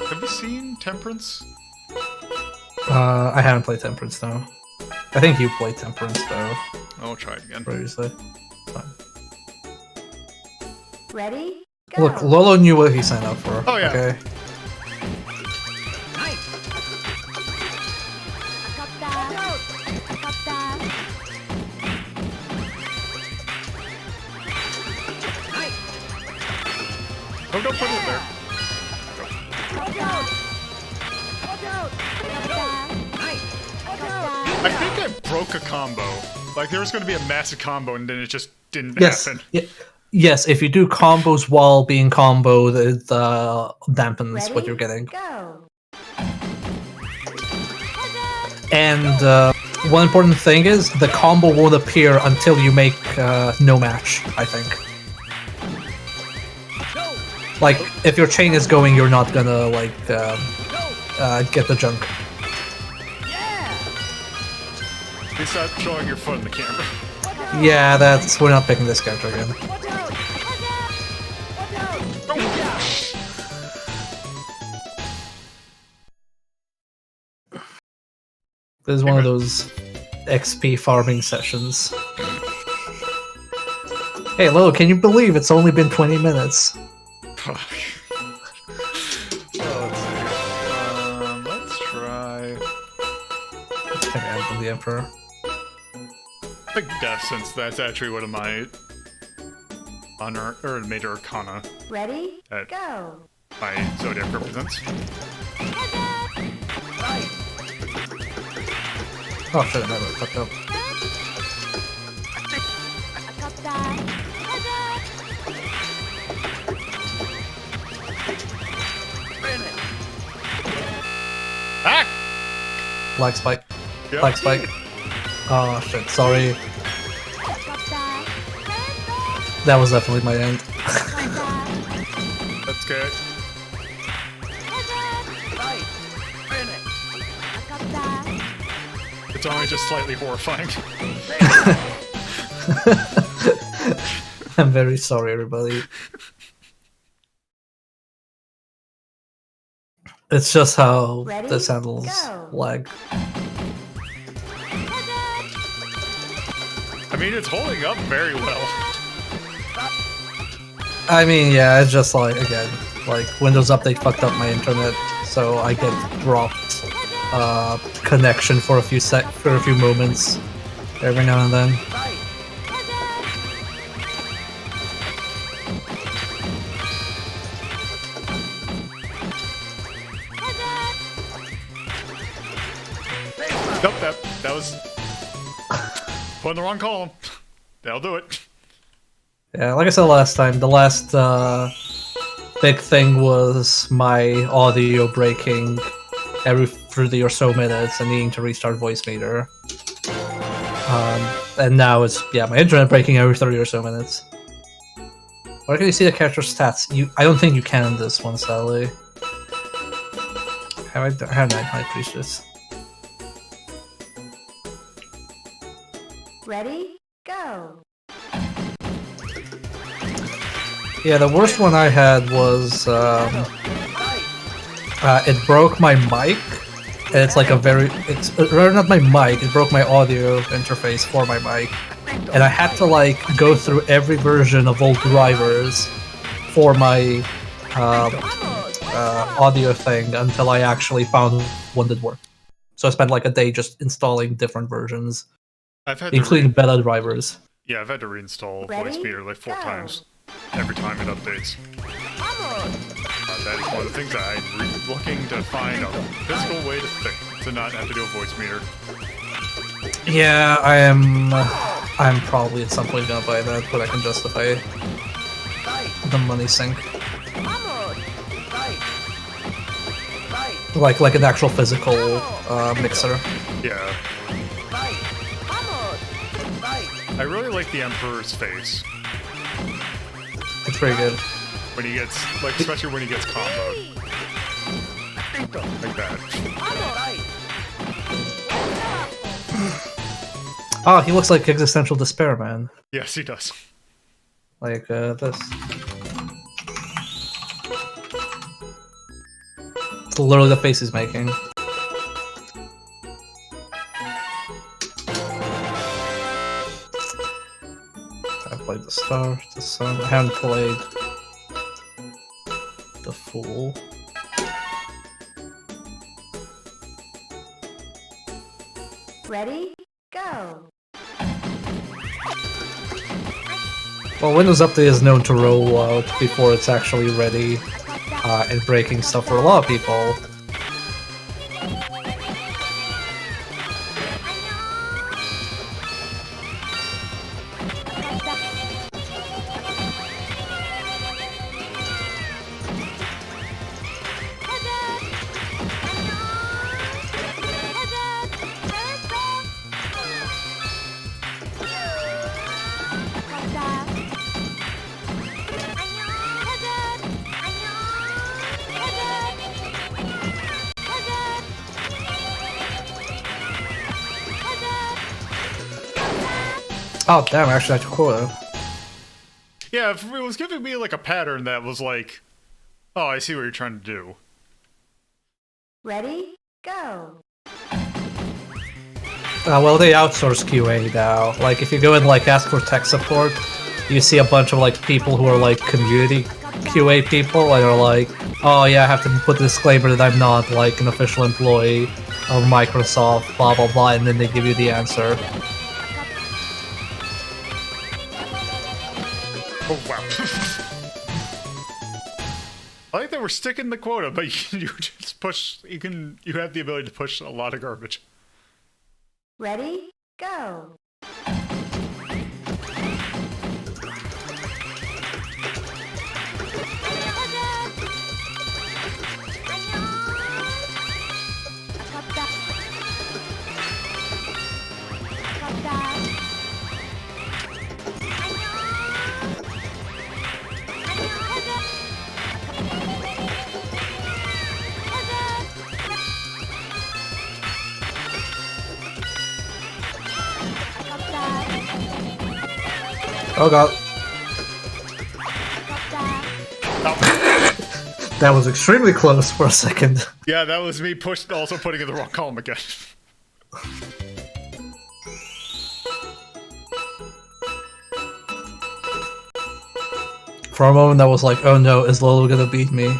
Have you seen Temperance? I haven't played Temperance though. I think you played Temperance though I'll try it again. previously. Fine. Ready? Go. Look, Lolo knew what he signed up for. Oh, yeah. Okay. Nice. Nice. Oh, don't put it there. Watch out. Watch out. Nice. Watch out. I think I broke a combo. Like, there was going to be a massive combo, and then it just didn't Yes. happen. Yes, if you do combos while being comboed, it dampens Ready? what you're getting. Go. And one important thing is the combo won't appear until you make no match, I think. Like, if your chain is going, you're not gonna, like, get the junk. You stop showing your foot in the camera. Yeah, that's... we're not picking this character again. Watch out. Watch out. This is one of those XP farming sessions. Hey, Lolo, can you believe it's only been 20 minutes? Fuck. Let's try. I think I am the Emperor. Big death, since that's actually one of my honor or major arcana Ready? that Go. my zodiac represents. Oh shit, I never fucked up. Ah! Lag spike. Yep. Lag spike. Oh shit, sorry. That was definitely my end. That's good. It's only just slightly horrifying. I'm very sorry, everybody. It's just how Ready? this handles Go. lag. I mean, it's holding up very well. I mean, yeah, it's just like, again, like Windows Update fucked up my internet, so I get dropped connection for a few moments every now and then. Nope, that was putting the wrong column. That'll do it. Yeah, like I said last time, the last big thing was my audio breaking every 30 or so minutes and needing to restart voice meter. And now it's, yeah, my internet breaking every 30 or so minutes. Where can you see the character stats? I don't think you can in this one, sadly. Have I High Priestess? Ready? Go. Yeah, the worst one I had was it broke my mic, and it's like it's rather not my mic. It broke my audio interface for my mic, and I had to like go through every version of old drivers for my audio thing until I actually found one that worked. So I spent like a day just installing different versions, I've had including beta drivers. Yeah, I've had to reinstall Ready? voice meter like 4 Go. times. Every time it updates. That is one of the things that I'm looking to find a physical way to fix, to not have to do a voice meter. Yeah, I'm probably at some point gonna buy that, but I can justify the money sink. Like an actual physical mixer. Yeah. I really like the Emperor's face. It's pretty good. When he gets, like, especially when he gets comboed. Like that. Oh, he looks like Existential Despair, man. Yes, he does. Like, this. It's literally the face he's making. the Star, the Sun. I haven't played the Fool. Ready? Go. Well, Windows Update is known to roll out before it's actually ready, and breaking stuff for a lot of people. Oh damn, actually that's a quota. Yeah, if it was giving me like a pattern that was like, oh, I see what you're trying to do. Ready? Go. Well, they outsource QA now. Like, if you go and like ask for tech support, you see a bunch of like people who are like community QA people, and are like, oh yeah, I have to put a disclaimer that I'm not like an official employee of Microsoft, blah blah blah, and then they give you the answer. Oh wow. I like that we're sticking the quota, but you just push, you have the ability to push a lot of garbage. Ready? Go. Oh god. Oh. That was extremely close for a second. Yeah, that was me also putting in the wrong column again. For a moment that was like, oh no, is Lolo gonna beat me?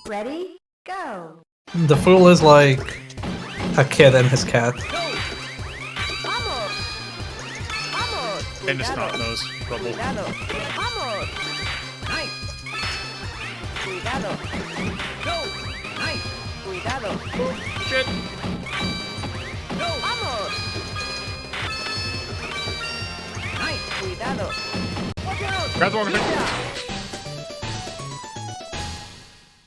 Ready? Go. The Fool is like a kid and his cat. And it's not nose trouble. Cuidado. Vamos. Nice. Cuidado. Go. Nice. Cuidado. Shit. Go. Vamos. Nice. Cuidado. Watch out. Grab the one.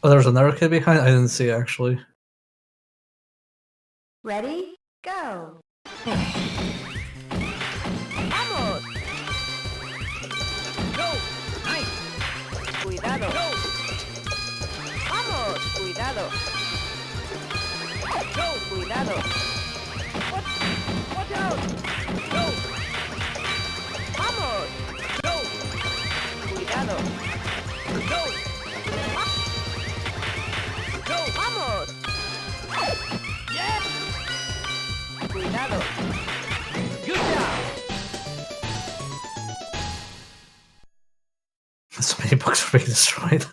Oh, there's another kid behind? I didn't see actually. Ready? Go. Vamos. Go. Nice. Cuidado. Go. Vamos. Cuidado. Go. Cuidado. Watch out. Go. Vamos. Go. Cuidado. Go. Go. Vamos. Yeah. Cuidado. Good job. So many books are being destroyed.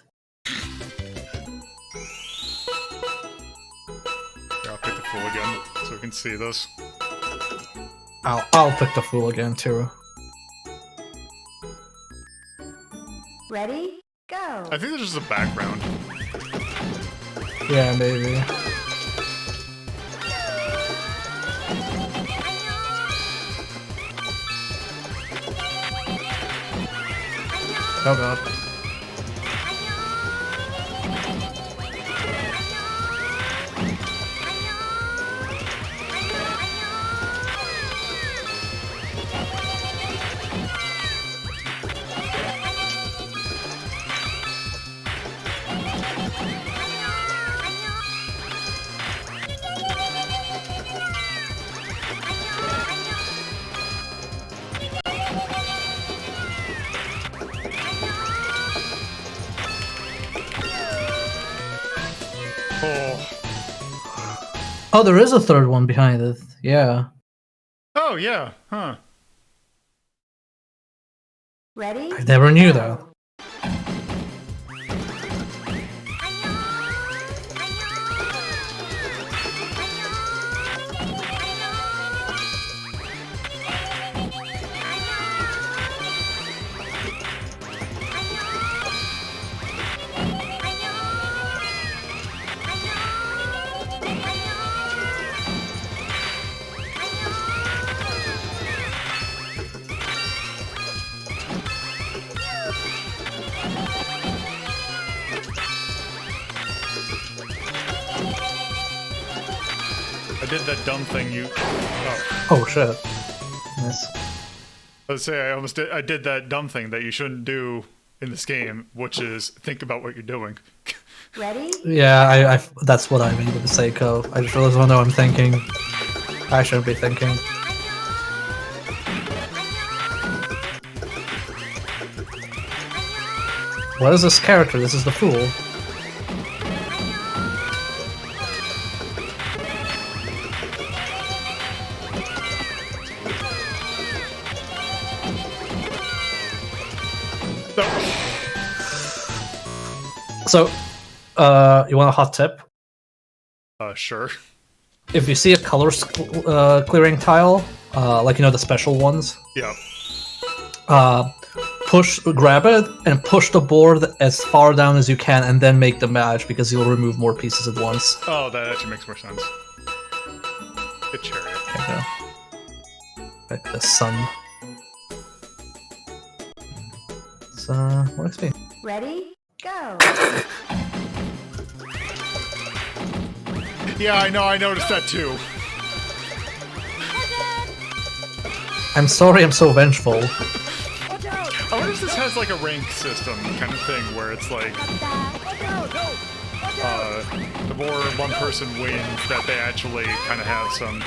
Yeah, I'll pick the Fool again so we can see this. I'll pick the Fool again too. Ready? Go. I think there's just a background. Yeah, maybe. Oh god. Oh, there is a third one behind it. Yeah. Oh, yeah. Huh. Ready? I never knew go. that. I did that dumb thing you... Oh. Oh shit. Nice. Let's say I did that dumb thing that you shouldn't do in this game, which is think about what you're doing. Ready? Yeah, I that's what I mean with the Seiko. I just realized, oh no, I'm thinking. I shouldn't be thinking. What is this character? This is the fool. So, you want a hot tip? Sure. If you see a color clearing tile, like, you know, the special ones, Yeah. grab it and push the board as far down as you can, and then make the match, because you'll remove more pieces at once. Oh, that actually makes more sense. Good chariot. Okay. Like the sun. It's, more XP. Ready? Go. Yeah, I know, I noticed that too. I'm sorry I'm so vengeful. I wonder if this has like a rank system kind of thing where it's like, the more one person wins, that they actually kind of have some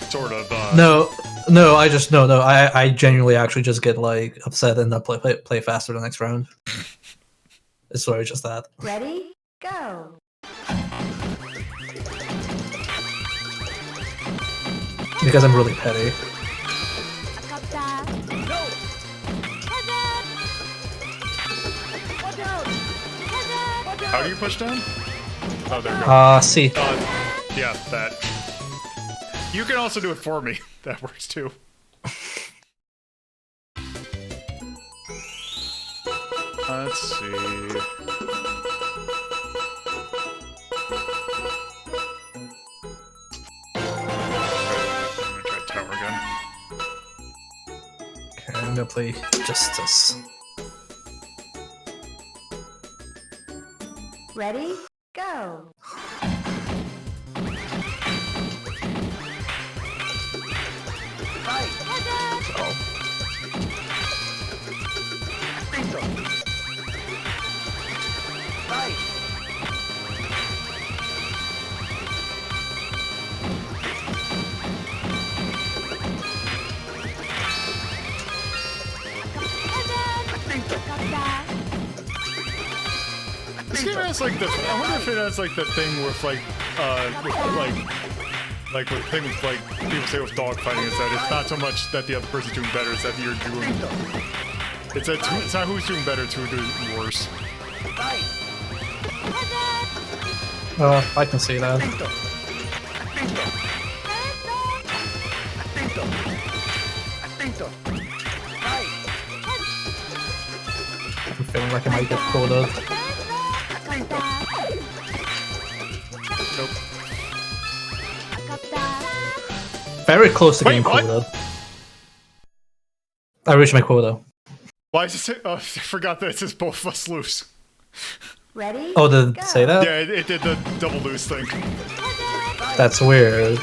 sort of, No, I genuinely actually just get, like, upset and not play faster the next round. It's literally just that. Ready? Go. Because I'm really petty. How do you push down? Oh, there you go. C. Yeah, that. You can also do it for me. That works too. Let's see. I'm gonna try tower again. Okay, I'm gonna play Justice. Ready? Go. This game has like the. I wonder if it has like the thing with like, with thing with like people say with dogfighting is that it's not so much that the other person's doing better, it's that you're doing. It's not who's doing better, it's who's doing worse. I can see that. I'm feeling like I might get quoted. Nope. Very close to getting Wait, what? quoted. I reached my quota. Why is it? Oh, I forgot that it says both of us lose. Ready? Oh, did it say that? Yeah, it did the double lose thing. That's weird.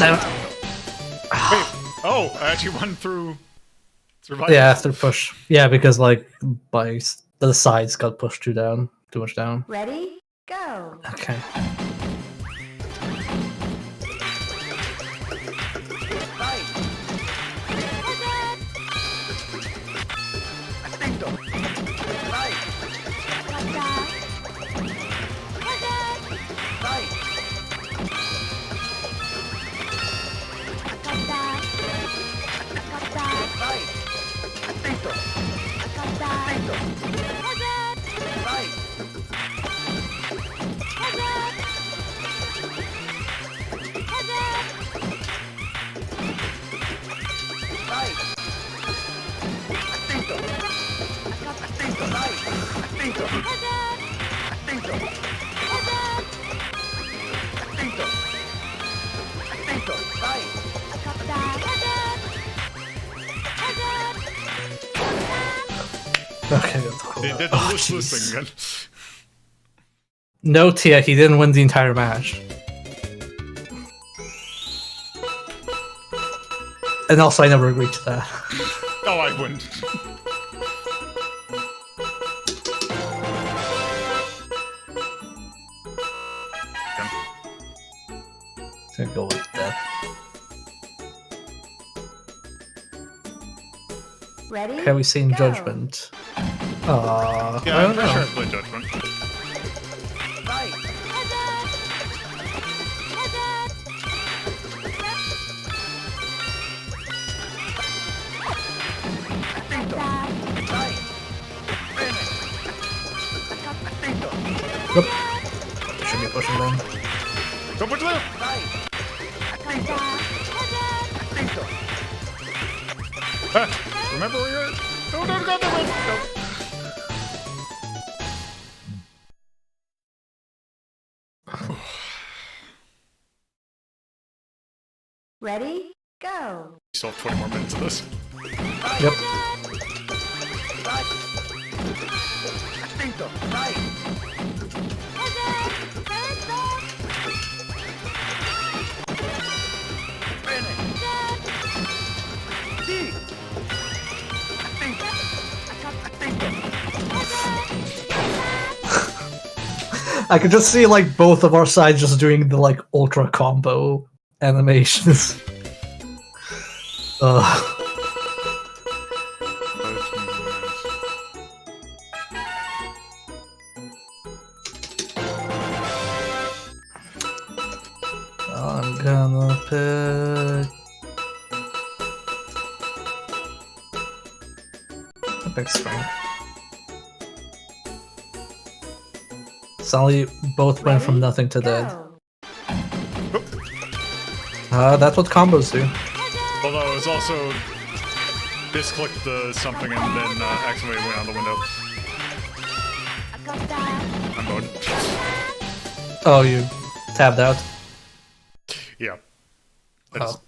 damn it. Wait. Oh, I actually won through survival. Yeah, after push. Yeah, because like the sides got pushed too much down. Ready? Go. Okay. Fight. Atento. Fight. Fight. Fight. Atento. Atento. Fight. Fight. Atento. Atento. Fight. Atento. Atento. Atento. Atento. Fight. Okay, that's cool. They did the Oh, loose jeez. thing again. No, Tia, he didn't win the entire match. And also, I never agreed to that. Oh, I wouldn't. I'm gonna go with that. Ready? Have we seen Go. Judgment? Yeah, I I'm don't pretty sure I know. played Judgment. Fight. Atento. Fight. Finish. Atento. Yep. Should be pushing them. Go put them. Fight. Atento. Atento. Ah, remember where you're. No, no, no, no, no, no. Ready? Go. Still have 20 more minutes of this. Yep. Fight. Atento. Fight. Finish. Sí. Atento. Atento. I could just see like both of our sides just doing the like ultra combo animations. I'm gonna pick. I'll pick Spring. Sally both went from Ready? nothing to dead. Go. That's what combos do. Although it was also misclicked the something and then accidentally went out the window. I'm mode. Oh, you tabbed out? Yeah. Oh.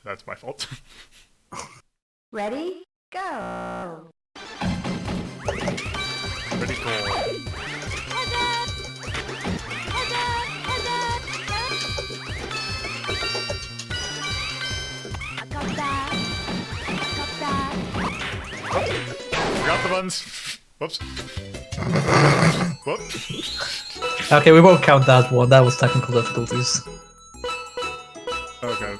That's my fault. Ready? Go. Ready, go. Forgot the buttons. Whoops. Whoops. Okay, we won't count that one. That was technical difficulties. Okay.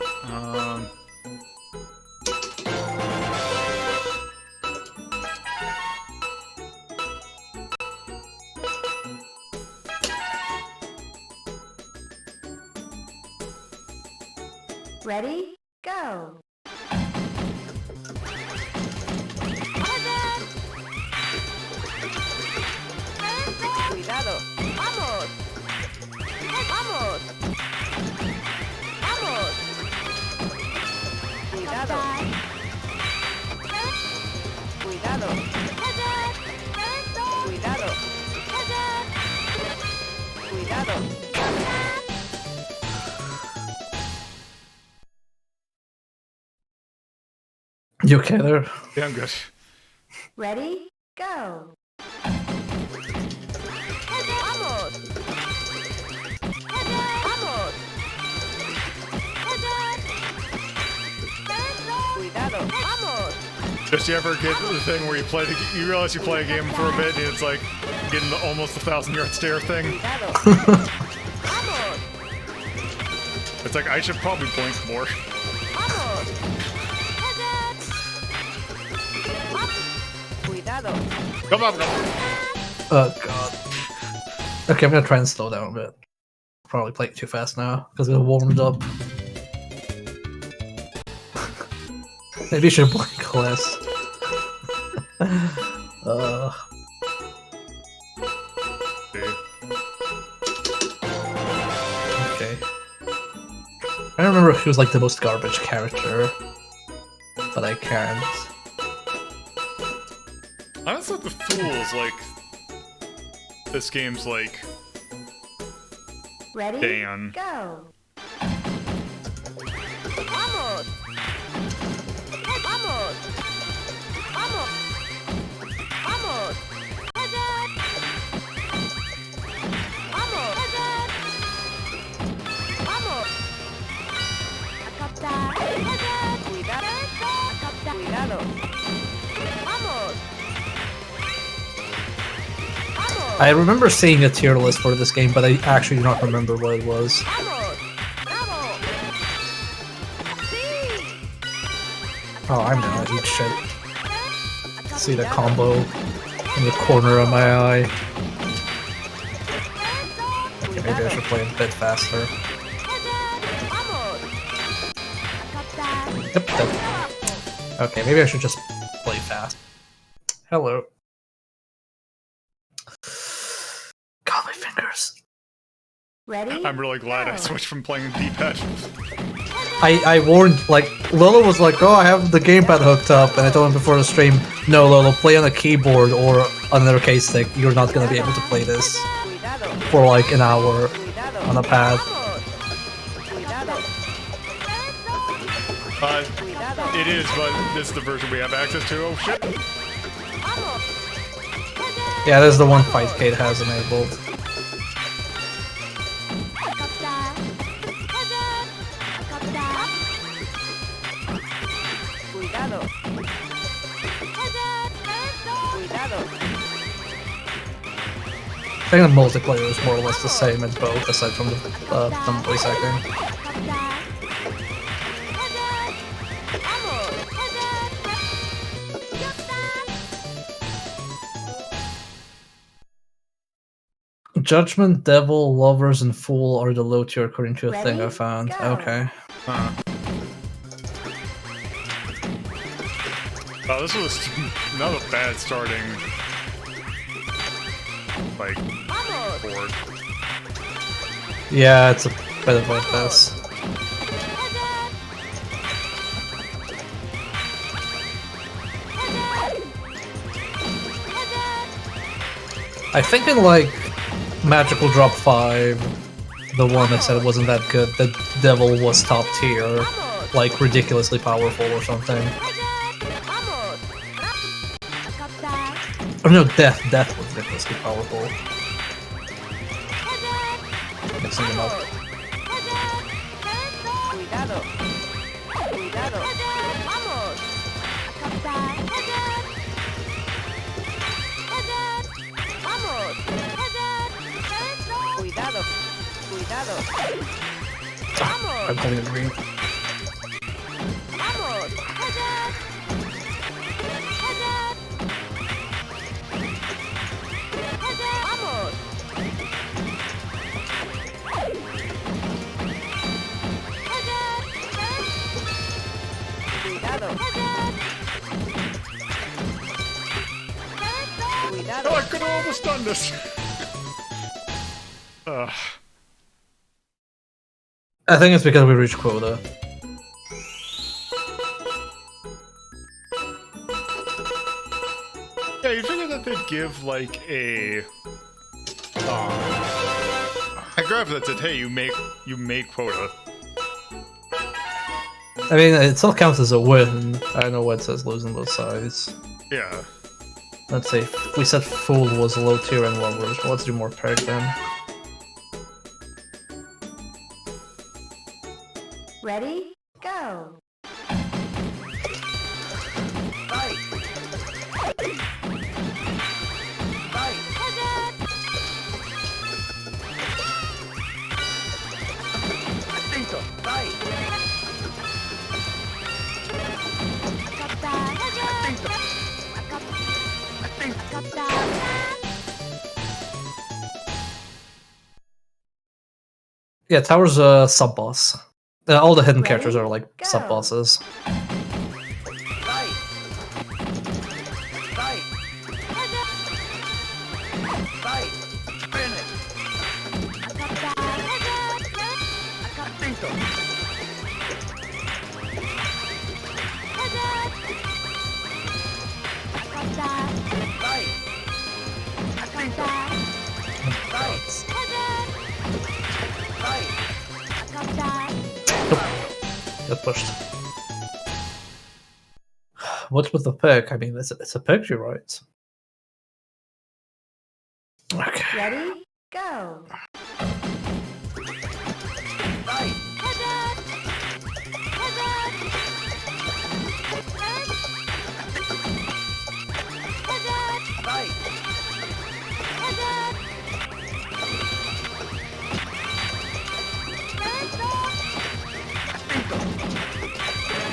Ready? Go. Cuidado. Vamos. Vamos. Vamos. Cuidado. Cuidado. Cuidado. Cuidado. You okay there? Yeah, I'm good. Ready? Go. Vamos. Vamos. Just you ever get the thing where you realize you play a game for a bit and it's like getting the almost 1,000-yard stare thing? It's like, I should probably blink more. Come on, Oh god. Okay, I'm gonna try and slow down a bit. Probably playing too fast now, because we're warmed up. Maybe you should blink less. Okay. I don't remember who's like the most garbage character, but I can't. Honestly, the Fools, like... This game's like... Ready? Dan. Go. Vamos. Vamos. Vamos. Vamos. Vamos. Vamos. Acá. Cuidado. Acá. Cuidado. Vamos. Vamos. I remember seeing a tier list for this game, but I actually do not remember what it was. Vamos. Bravo. Sí. Oh, I'm gonna eat shit. See the combo in the corner of my eye. Okay, maybe I should play a bit faster. Yep, that. Okay, maybe I should just play fast. Hello. God, my fingers. Ready? I'm really glad I switched from playing D-pad. I warned, like, Lola was like, oh, I have the gamepad hooked up, and I told him before the stream, no, Lola, play on a keyboard or on an arcade stick. You're not gonna be able to play this for like an hour on a pad. It is, but this is the version we have access to. Oh shit! Yeah, there's the one fight Kate has enabled. I think the multiplayer is more or less the same as both, aside from the voice acting. Judgment, Devil, Lovers, and Fool are the low tier according to a thing I found. Go. Okay. Huh. Oh, this was not a bad starting, like, board. Yeah, it's a bit of a mess. I think in like Magical Drop 5, the one that said it wasn't that good, the Devil was top tier, like ridiculously powerful or something. Or no, Death was ridiculously powerful. Mixing them up. I'm calling it green. Oh, I could have almost done this! Ugh. I think it's because we reached quota. Yeah, you figure that they'd give, like, a graph that said, hey, you made quota. I mean, it still counts as a win. I don't know what it says losing both sides. Yeah. Let's say we said Fool was low tier and Lovers. Well, let's do more peg then. Ready? Go. Fight. Yeah, Tower's a sub boss. All the hidden Ready? characters are like Go. sub bosses. Fight! Fight! Fight! Spin it! Atento! Fight! Atento! Fight! Fight! Get pushed. What's with the pick? I mean, it's a pick, you're right. Okay. Ready? Go. Fight! Fight! Atento!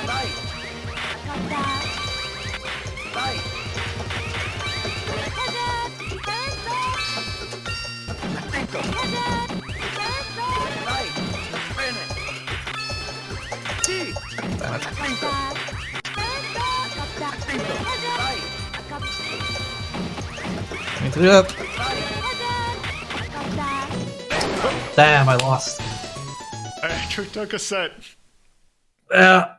Fight! Fight! Atento! Fight! Spin it! Sí! Atento! Atento! Fight! I need to do that. Fight! Damn, I lost. I actually took a set. Yeah.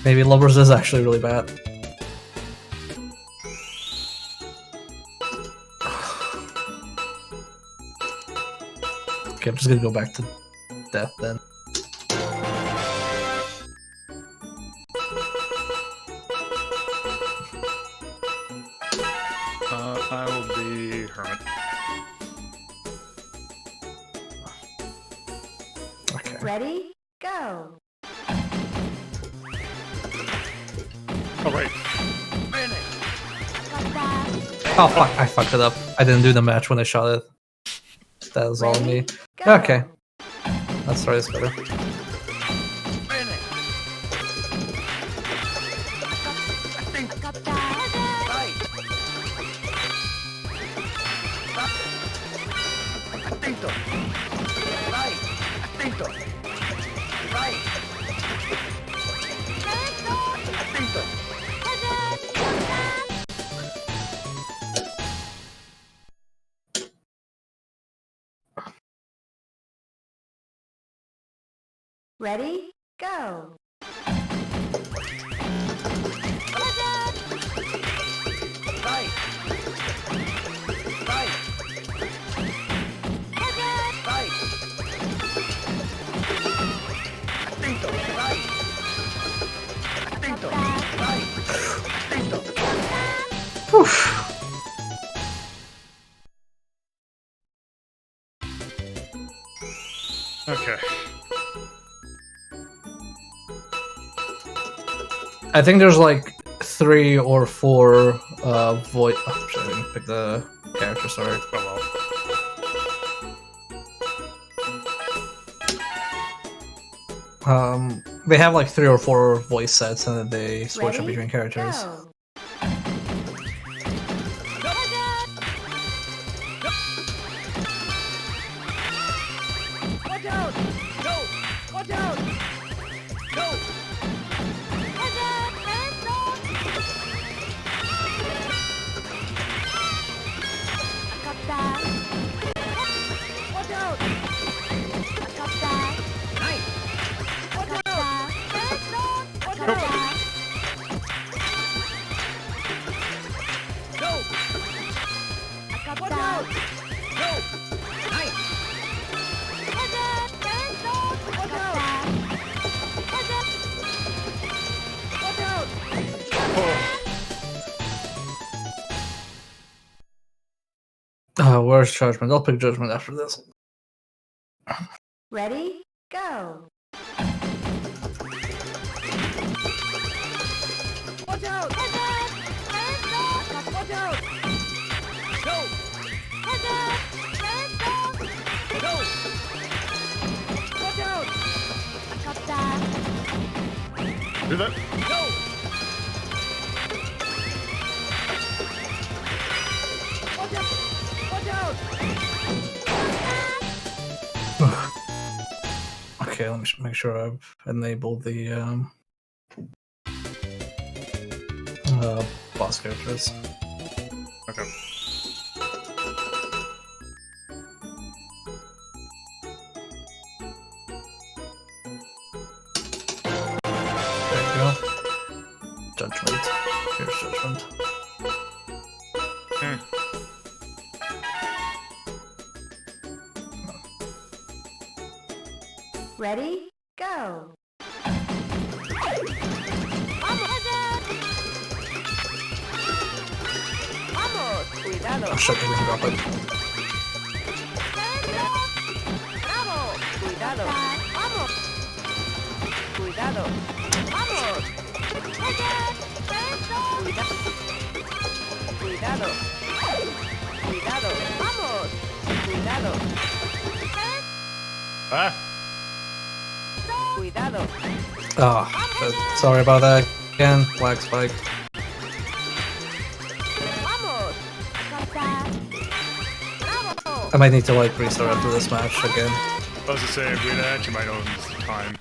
Maybe Lovers is actually really bad. Okay, I'm just gonna go back to death then. I will be Hermit. Okay. Ready? Go. Oh, right. Spin it! Oh fuck, I fucked it up. I didn't do the match when I shot it. That was all me. Go. Okay. Let's try this better. Spin it! Atento! Fight! Atento! Fight! Atento! Fight! Atento! Ready? Go. Fight! Fight! Fight! Atento! Fight! Atento! Fight! Atento! Okay. I think there's like 3 or 4 voice. Oh, shit, I didn't pick the character, sorry. Oh well. They have like 3 or 4 voice sets and then they switch up Ready? between characters. Go. Watch out! Go! Watch out! Go! Watch out! Nice! Watch out! Watch out! Go! Watch out! Go! Nice! Watch out! Watch out! Where's Judgment? I'll pick Judgment after this. Ready? Go. Watch out! Watch out! Go! Go! Watch out! Do that. Go! Watch out! Watch out! Okay, let me make sure I've enabled the boss characters. Okay. There you go. Judgment. Here's Judgment. Hmm. Ready? Go. Vamos, cuidado. Oh shit, I didn't drop it. Bravo, cuidado. Vamos. Cuidado. Vamos. Cuidado. Cuidado. Vamos. Cuidado. Ah! Cuidado. Oh, shit. Sorry about that. Again, Black Spike. Vamos. Bravo. I might need to like restart after this match again. I was to say, if we had that, you might own time.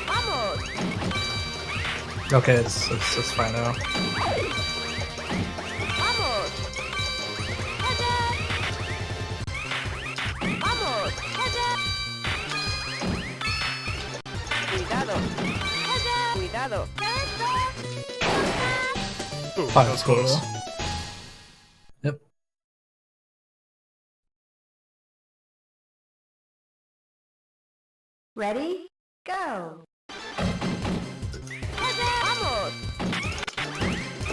Vamos. Okay, it's fine now. Vamos. Vamos. Cuidado. Cuidado. Ooh, that Fine, was cool. close. Yep. Ready? Go. Vamos.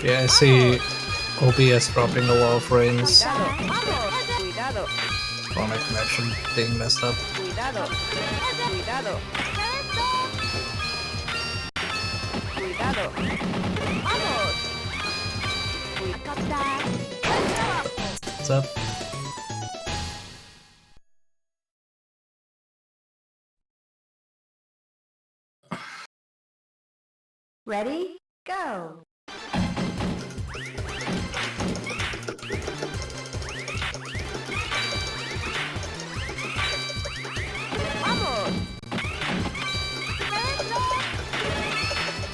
Yeah, I see OBS dropping a lot of frames Cuidado. Vamos. Cuidado. or my connection being messed up. Cuidado. Cuidado. Cuidado. Vamos. What's up? Ready? Go. Vamos.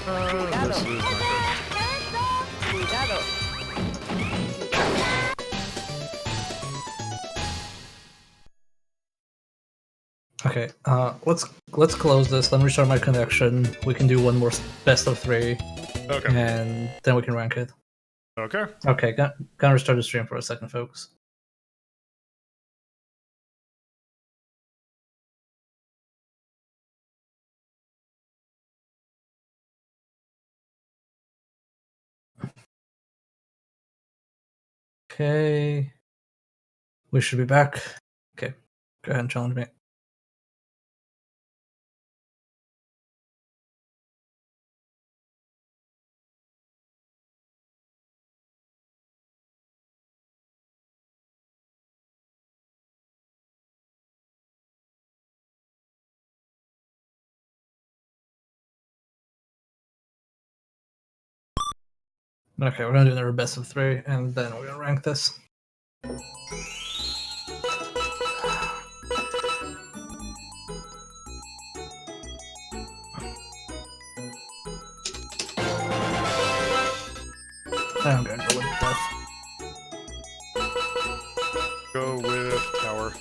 Cuidado. This is not good. Cuidado. Okay, let's close this. Let me restart my connection. We can do one more best of 3, Okay. and then we can rank it. Okay. Okay, gonna restart the stream for a second, folks. Okay, we should be back. Okay, go ahead and challenge me. Okay, we're gonna do another best of 3, and then we're gonna rank this. I'm gonna go with death. Go with tower.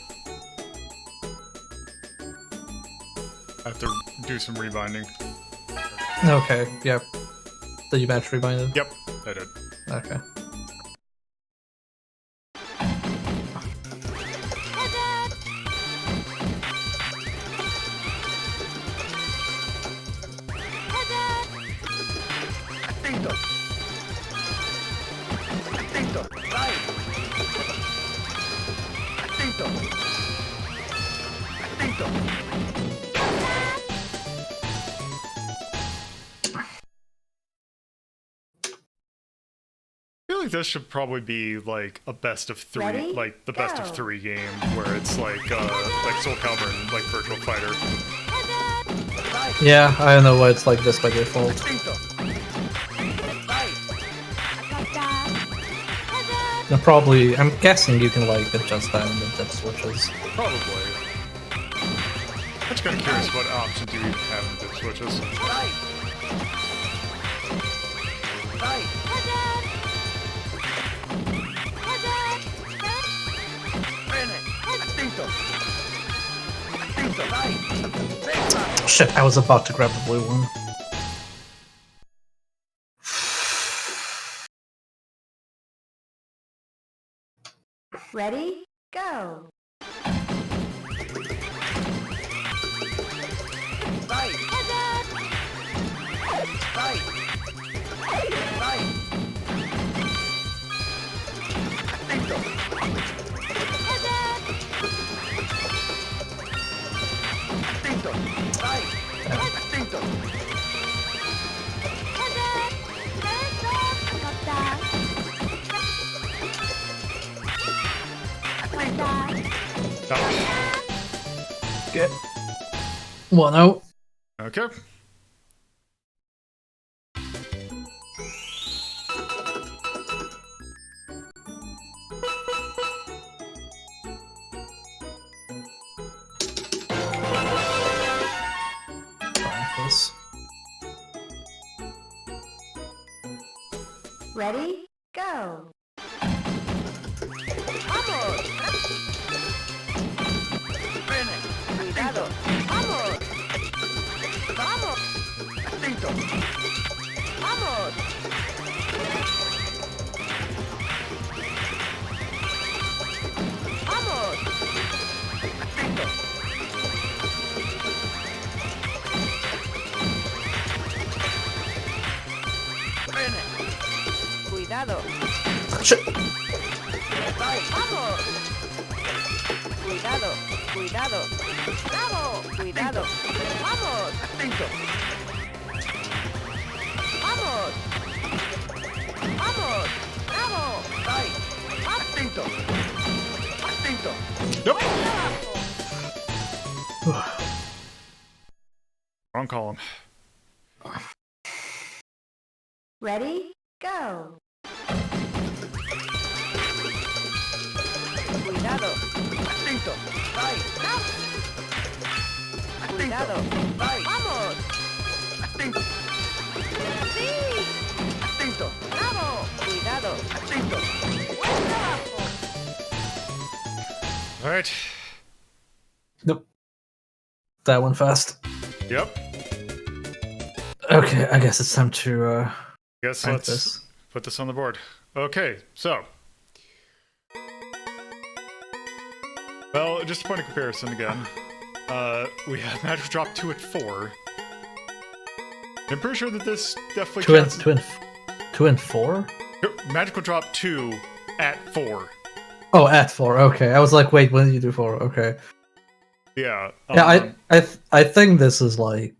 I have to do some rebinding. Okay, yeah. Did you match rebinded? Yep, I did. Okay. Atento. Atento. Right. Atento. Atento. I feel like this should probably be like a best of 3, Ready? like the best Go. of 3 game, where it's like Soul Calibur and like Virtual Fighter. Yeah, I don't know why it's like this by default. Atento. Right. No, probably, I'm guessing you can like adjust that in the depth switches. Probably. actually kind of curious what options you have in the dip switches. Right. Right. Extinto. Extinto. Right. Shit, I was about to grab the blue one. Ready, go. Right. Right. Right. Extinto. Extinto. Right. Extinto. Get 1-0. Okay. This. Ready, go. ¡Vamos! Frene. Cuidado. ¡Vamos! ¡Vamos! Extinto. ¡Vamos! ¡Vamos! Extinto. Frene. Cuidado. Shit. ¡Vamos! Cuidado, cuidado. ¡Bravo! Cuidado. ¡Vamos! Extinto. ¡Vamos! ¡Vamos! ¡Bravo! ¡Right! Extinto. Extinto. Nope. ¡Trabajo! Wrong column. Ready, go. Cuidado. Extinto. Right. Cuidado. Right. ¡Vamos! Extinto. ¡Sí! Extinto. ¡Bravo! Cuidado. Extinto. ¡Buen trabajo! Alright. Nope. That one fast. Yep. Okay, I guess it's time to Guess rank let's this. put this on the board. Okay, so. Well, just a point of comparison again. We have Magic Drop 2 at 4. I'm pretty sure that this definitely counts. 2 and 4? Magical Drop 2 at 4. Oh, at 4. Okay, I was like, wait, when did you do 4? Okay. Yeah. Yeah, I think this is like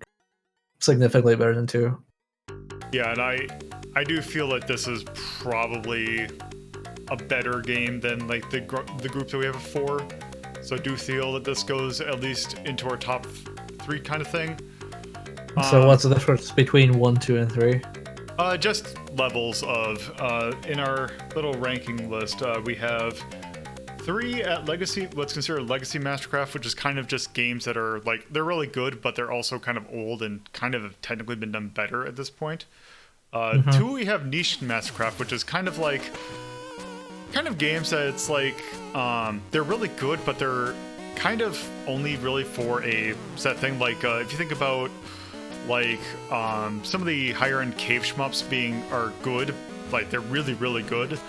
significantly better than 2. Yeah, and I do feel that this is probably a better game than like the group that we have at 4. So I do feel that this goes at least into our top 3 kind of thing. So what's the difference between 1, 2, and 3? Just levels of in our little ranking list, we have 3 at Legacy, what's considered Legacy Mastercraft, which is kind of just games that are like, they're really good, but they're also kind of old and kind of have technically been done better at this point. 2, we have Niche Mastercraft, which is kind of like, games that it's like, they're really good, but they're kind of only really for a set thing. Like, if you think about, like, some of the higher end cave shmups are good, like, they're really, really good.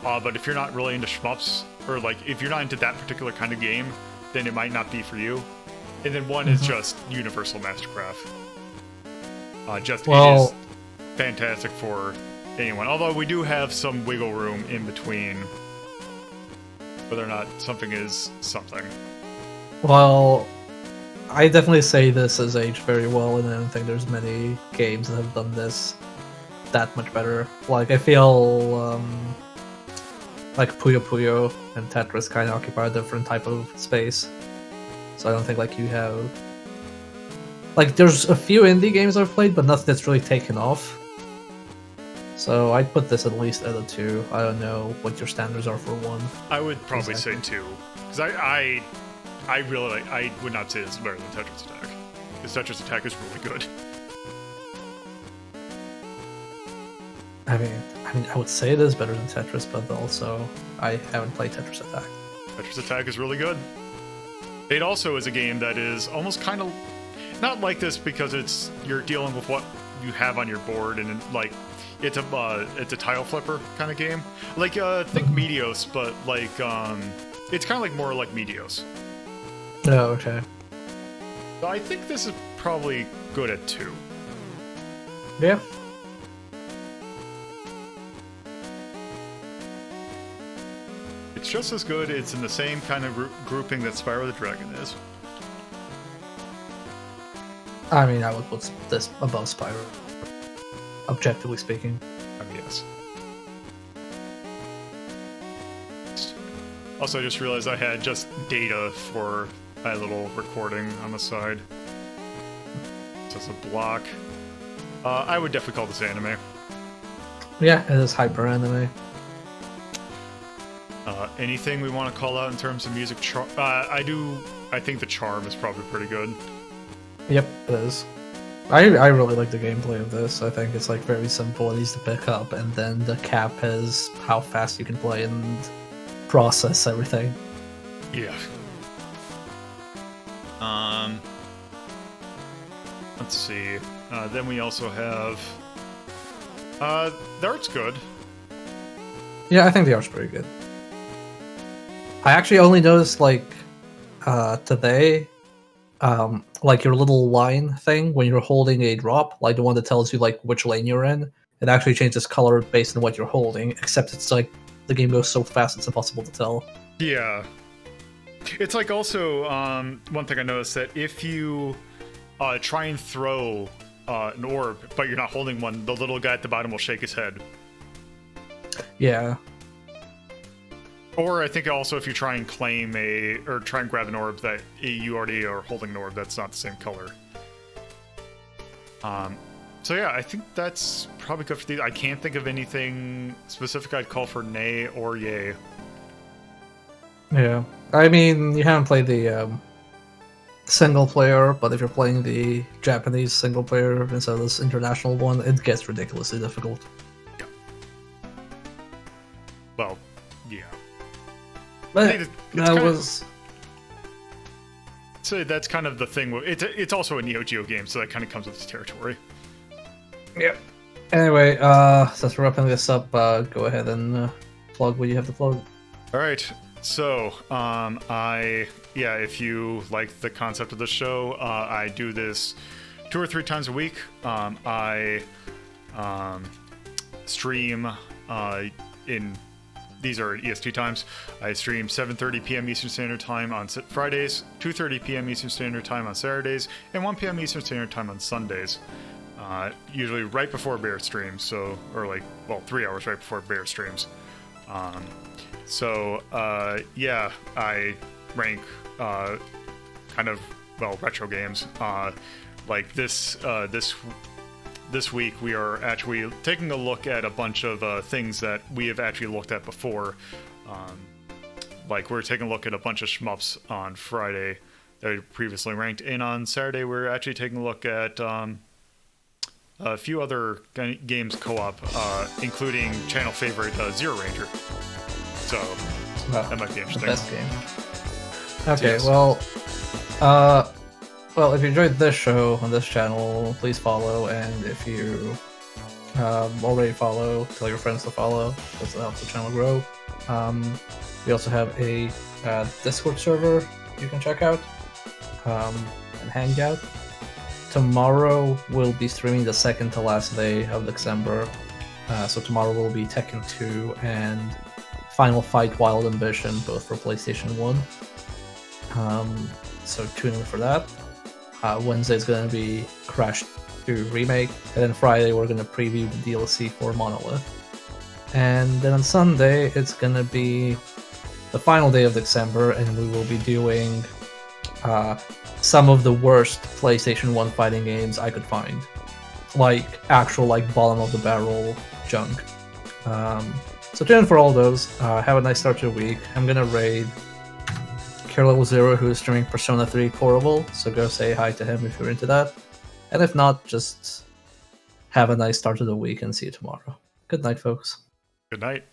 But if you're not really into shmups, or like, if you're not into that particular kind of game, then it might not be for you. And then 1 is just Universal Mastercraft. It is fantastic for anyone. Although we do have some wiggle room in between whether or not something is something. Well, I definitely say this has aged very well, and I don't think there's many games that have done this that much better. Like, I feel like Puyo Puyo and Tetris kind of occupy a different type of space. So I don't think like you have... Like, there's a few indie games I've played, but nothing that's really taken off. So I'd put this at least at a 2. I don't know what your standards are for 1. I would probably say 2. Because I I really like. I would not say this is better than Tetris Attack. Because Tetris Attack is really good. I mean, I would say it is better than Tetris, but also I haven't played Tetris Attack. Tetris Attack is really good. It also is a game that is almost kind of not like this because you're dealing with what you have on your board and like it's a tile flipper kind of game. Like think Medios, but like it's kind of like more like Medios. Oh, okay. So I think this is probably good at 2. Yeah. It's just as good. It's in the same kind of grouping that Spyro the Dragon is. I mean, I would put this above Spyro. Objectively speaking. I mean, yes. Also, I just realized I had just data for my little recording on the side. Just a block. I would definitely call this anime. Yeah, it is hyper anime. Anything we want to call out in terms of music? I think the charm is probably pretty good. Yep, it is. I really like the gameplay of this. I think it's like very simple and easy to pick up, and then the cap is how fast you can play and process everything. Yeah. Let's see. Then we also have. The art's good. Yeah, I think the art's pretty good. I actually only noticed like today, like your little line thing when you're holding a drop, like the one that tells you like which lane you're in. It actually changes color based on what you're holding. Except it's like the game goes so fast it's impossible to tell. Yeah. It's like also one thing I noticed that if you try and throw an orb, but you're not holding one, the little guy at the bottom will shake his head. Yeah. Or I think also if you try and claim or try and grab an orb that you already are holding an orb that's not the same color. So yeah, I think that's probably good for these. I can't think of anything specific I'd call for nay or yay. Yeah. I mean, you haven't played the single player, but if you're playing the Japanese single player instead of this international one, it gets ridiculously difficult. Yeah. Well, yeah. But that was... So that's kind of the thing. It's also a Neo Geo game, so that kind of comes with its territory. Yep. Anyway, since we're wrapping this up, go ahead and plug what you have to plug. All right. So, if you like the concept of the show, I do this 2 or 3 times a week. I stream these are EST times. I stream 7:30 p.m. Eastern Standard Time on Fridays, 2:30 p.m. Eastern Standard Time on Saturdays, and 1 p.m. Eastern Standard Time on Sundays. Usually right before Bear streams, 3 hours right before Bear streams. I rank retro games. Like this week we are actually taking a look at a bunch of things that we have actually looked at before. We're taking a look at a bunch of shmups on Friday that we previously ranked, and on Saturday we're actually taking a look at a few other games co-op, including channel favorite Zero Ranger. So that might be interesting. The best game. Okay, Yes. Well, if you enjoyed this show on this channel, please follow, and if you already follow, tell your friends to follow, because it helps the channel grow. We also have a Discord server you can check out, and hang out. Tomorrow we'll be streaming the second to last day of December, so tomorrow will be Tekken 2 and Final Fight Wild Ambition, both for PlayStation 1. So tune in for that. Wednesday's going to be Crash 2 Remake, and then Friday we're going to preview the DLC for Monolith. And then on Sunday it's going to be the final day of December, and we will be doing some of the worst PlayStation 1 fighting games I could find. Actual bottom of the barrel junk. So tune in for all those. Have a nice start to your week. I'm going to raid Care Level 0 who is streaming Persona 3 Portable, so go say hi to him if you're into that. And if not, just have a nice start to the week and see you tomorrow. Good night, folks. Good night.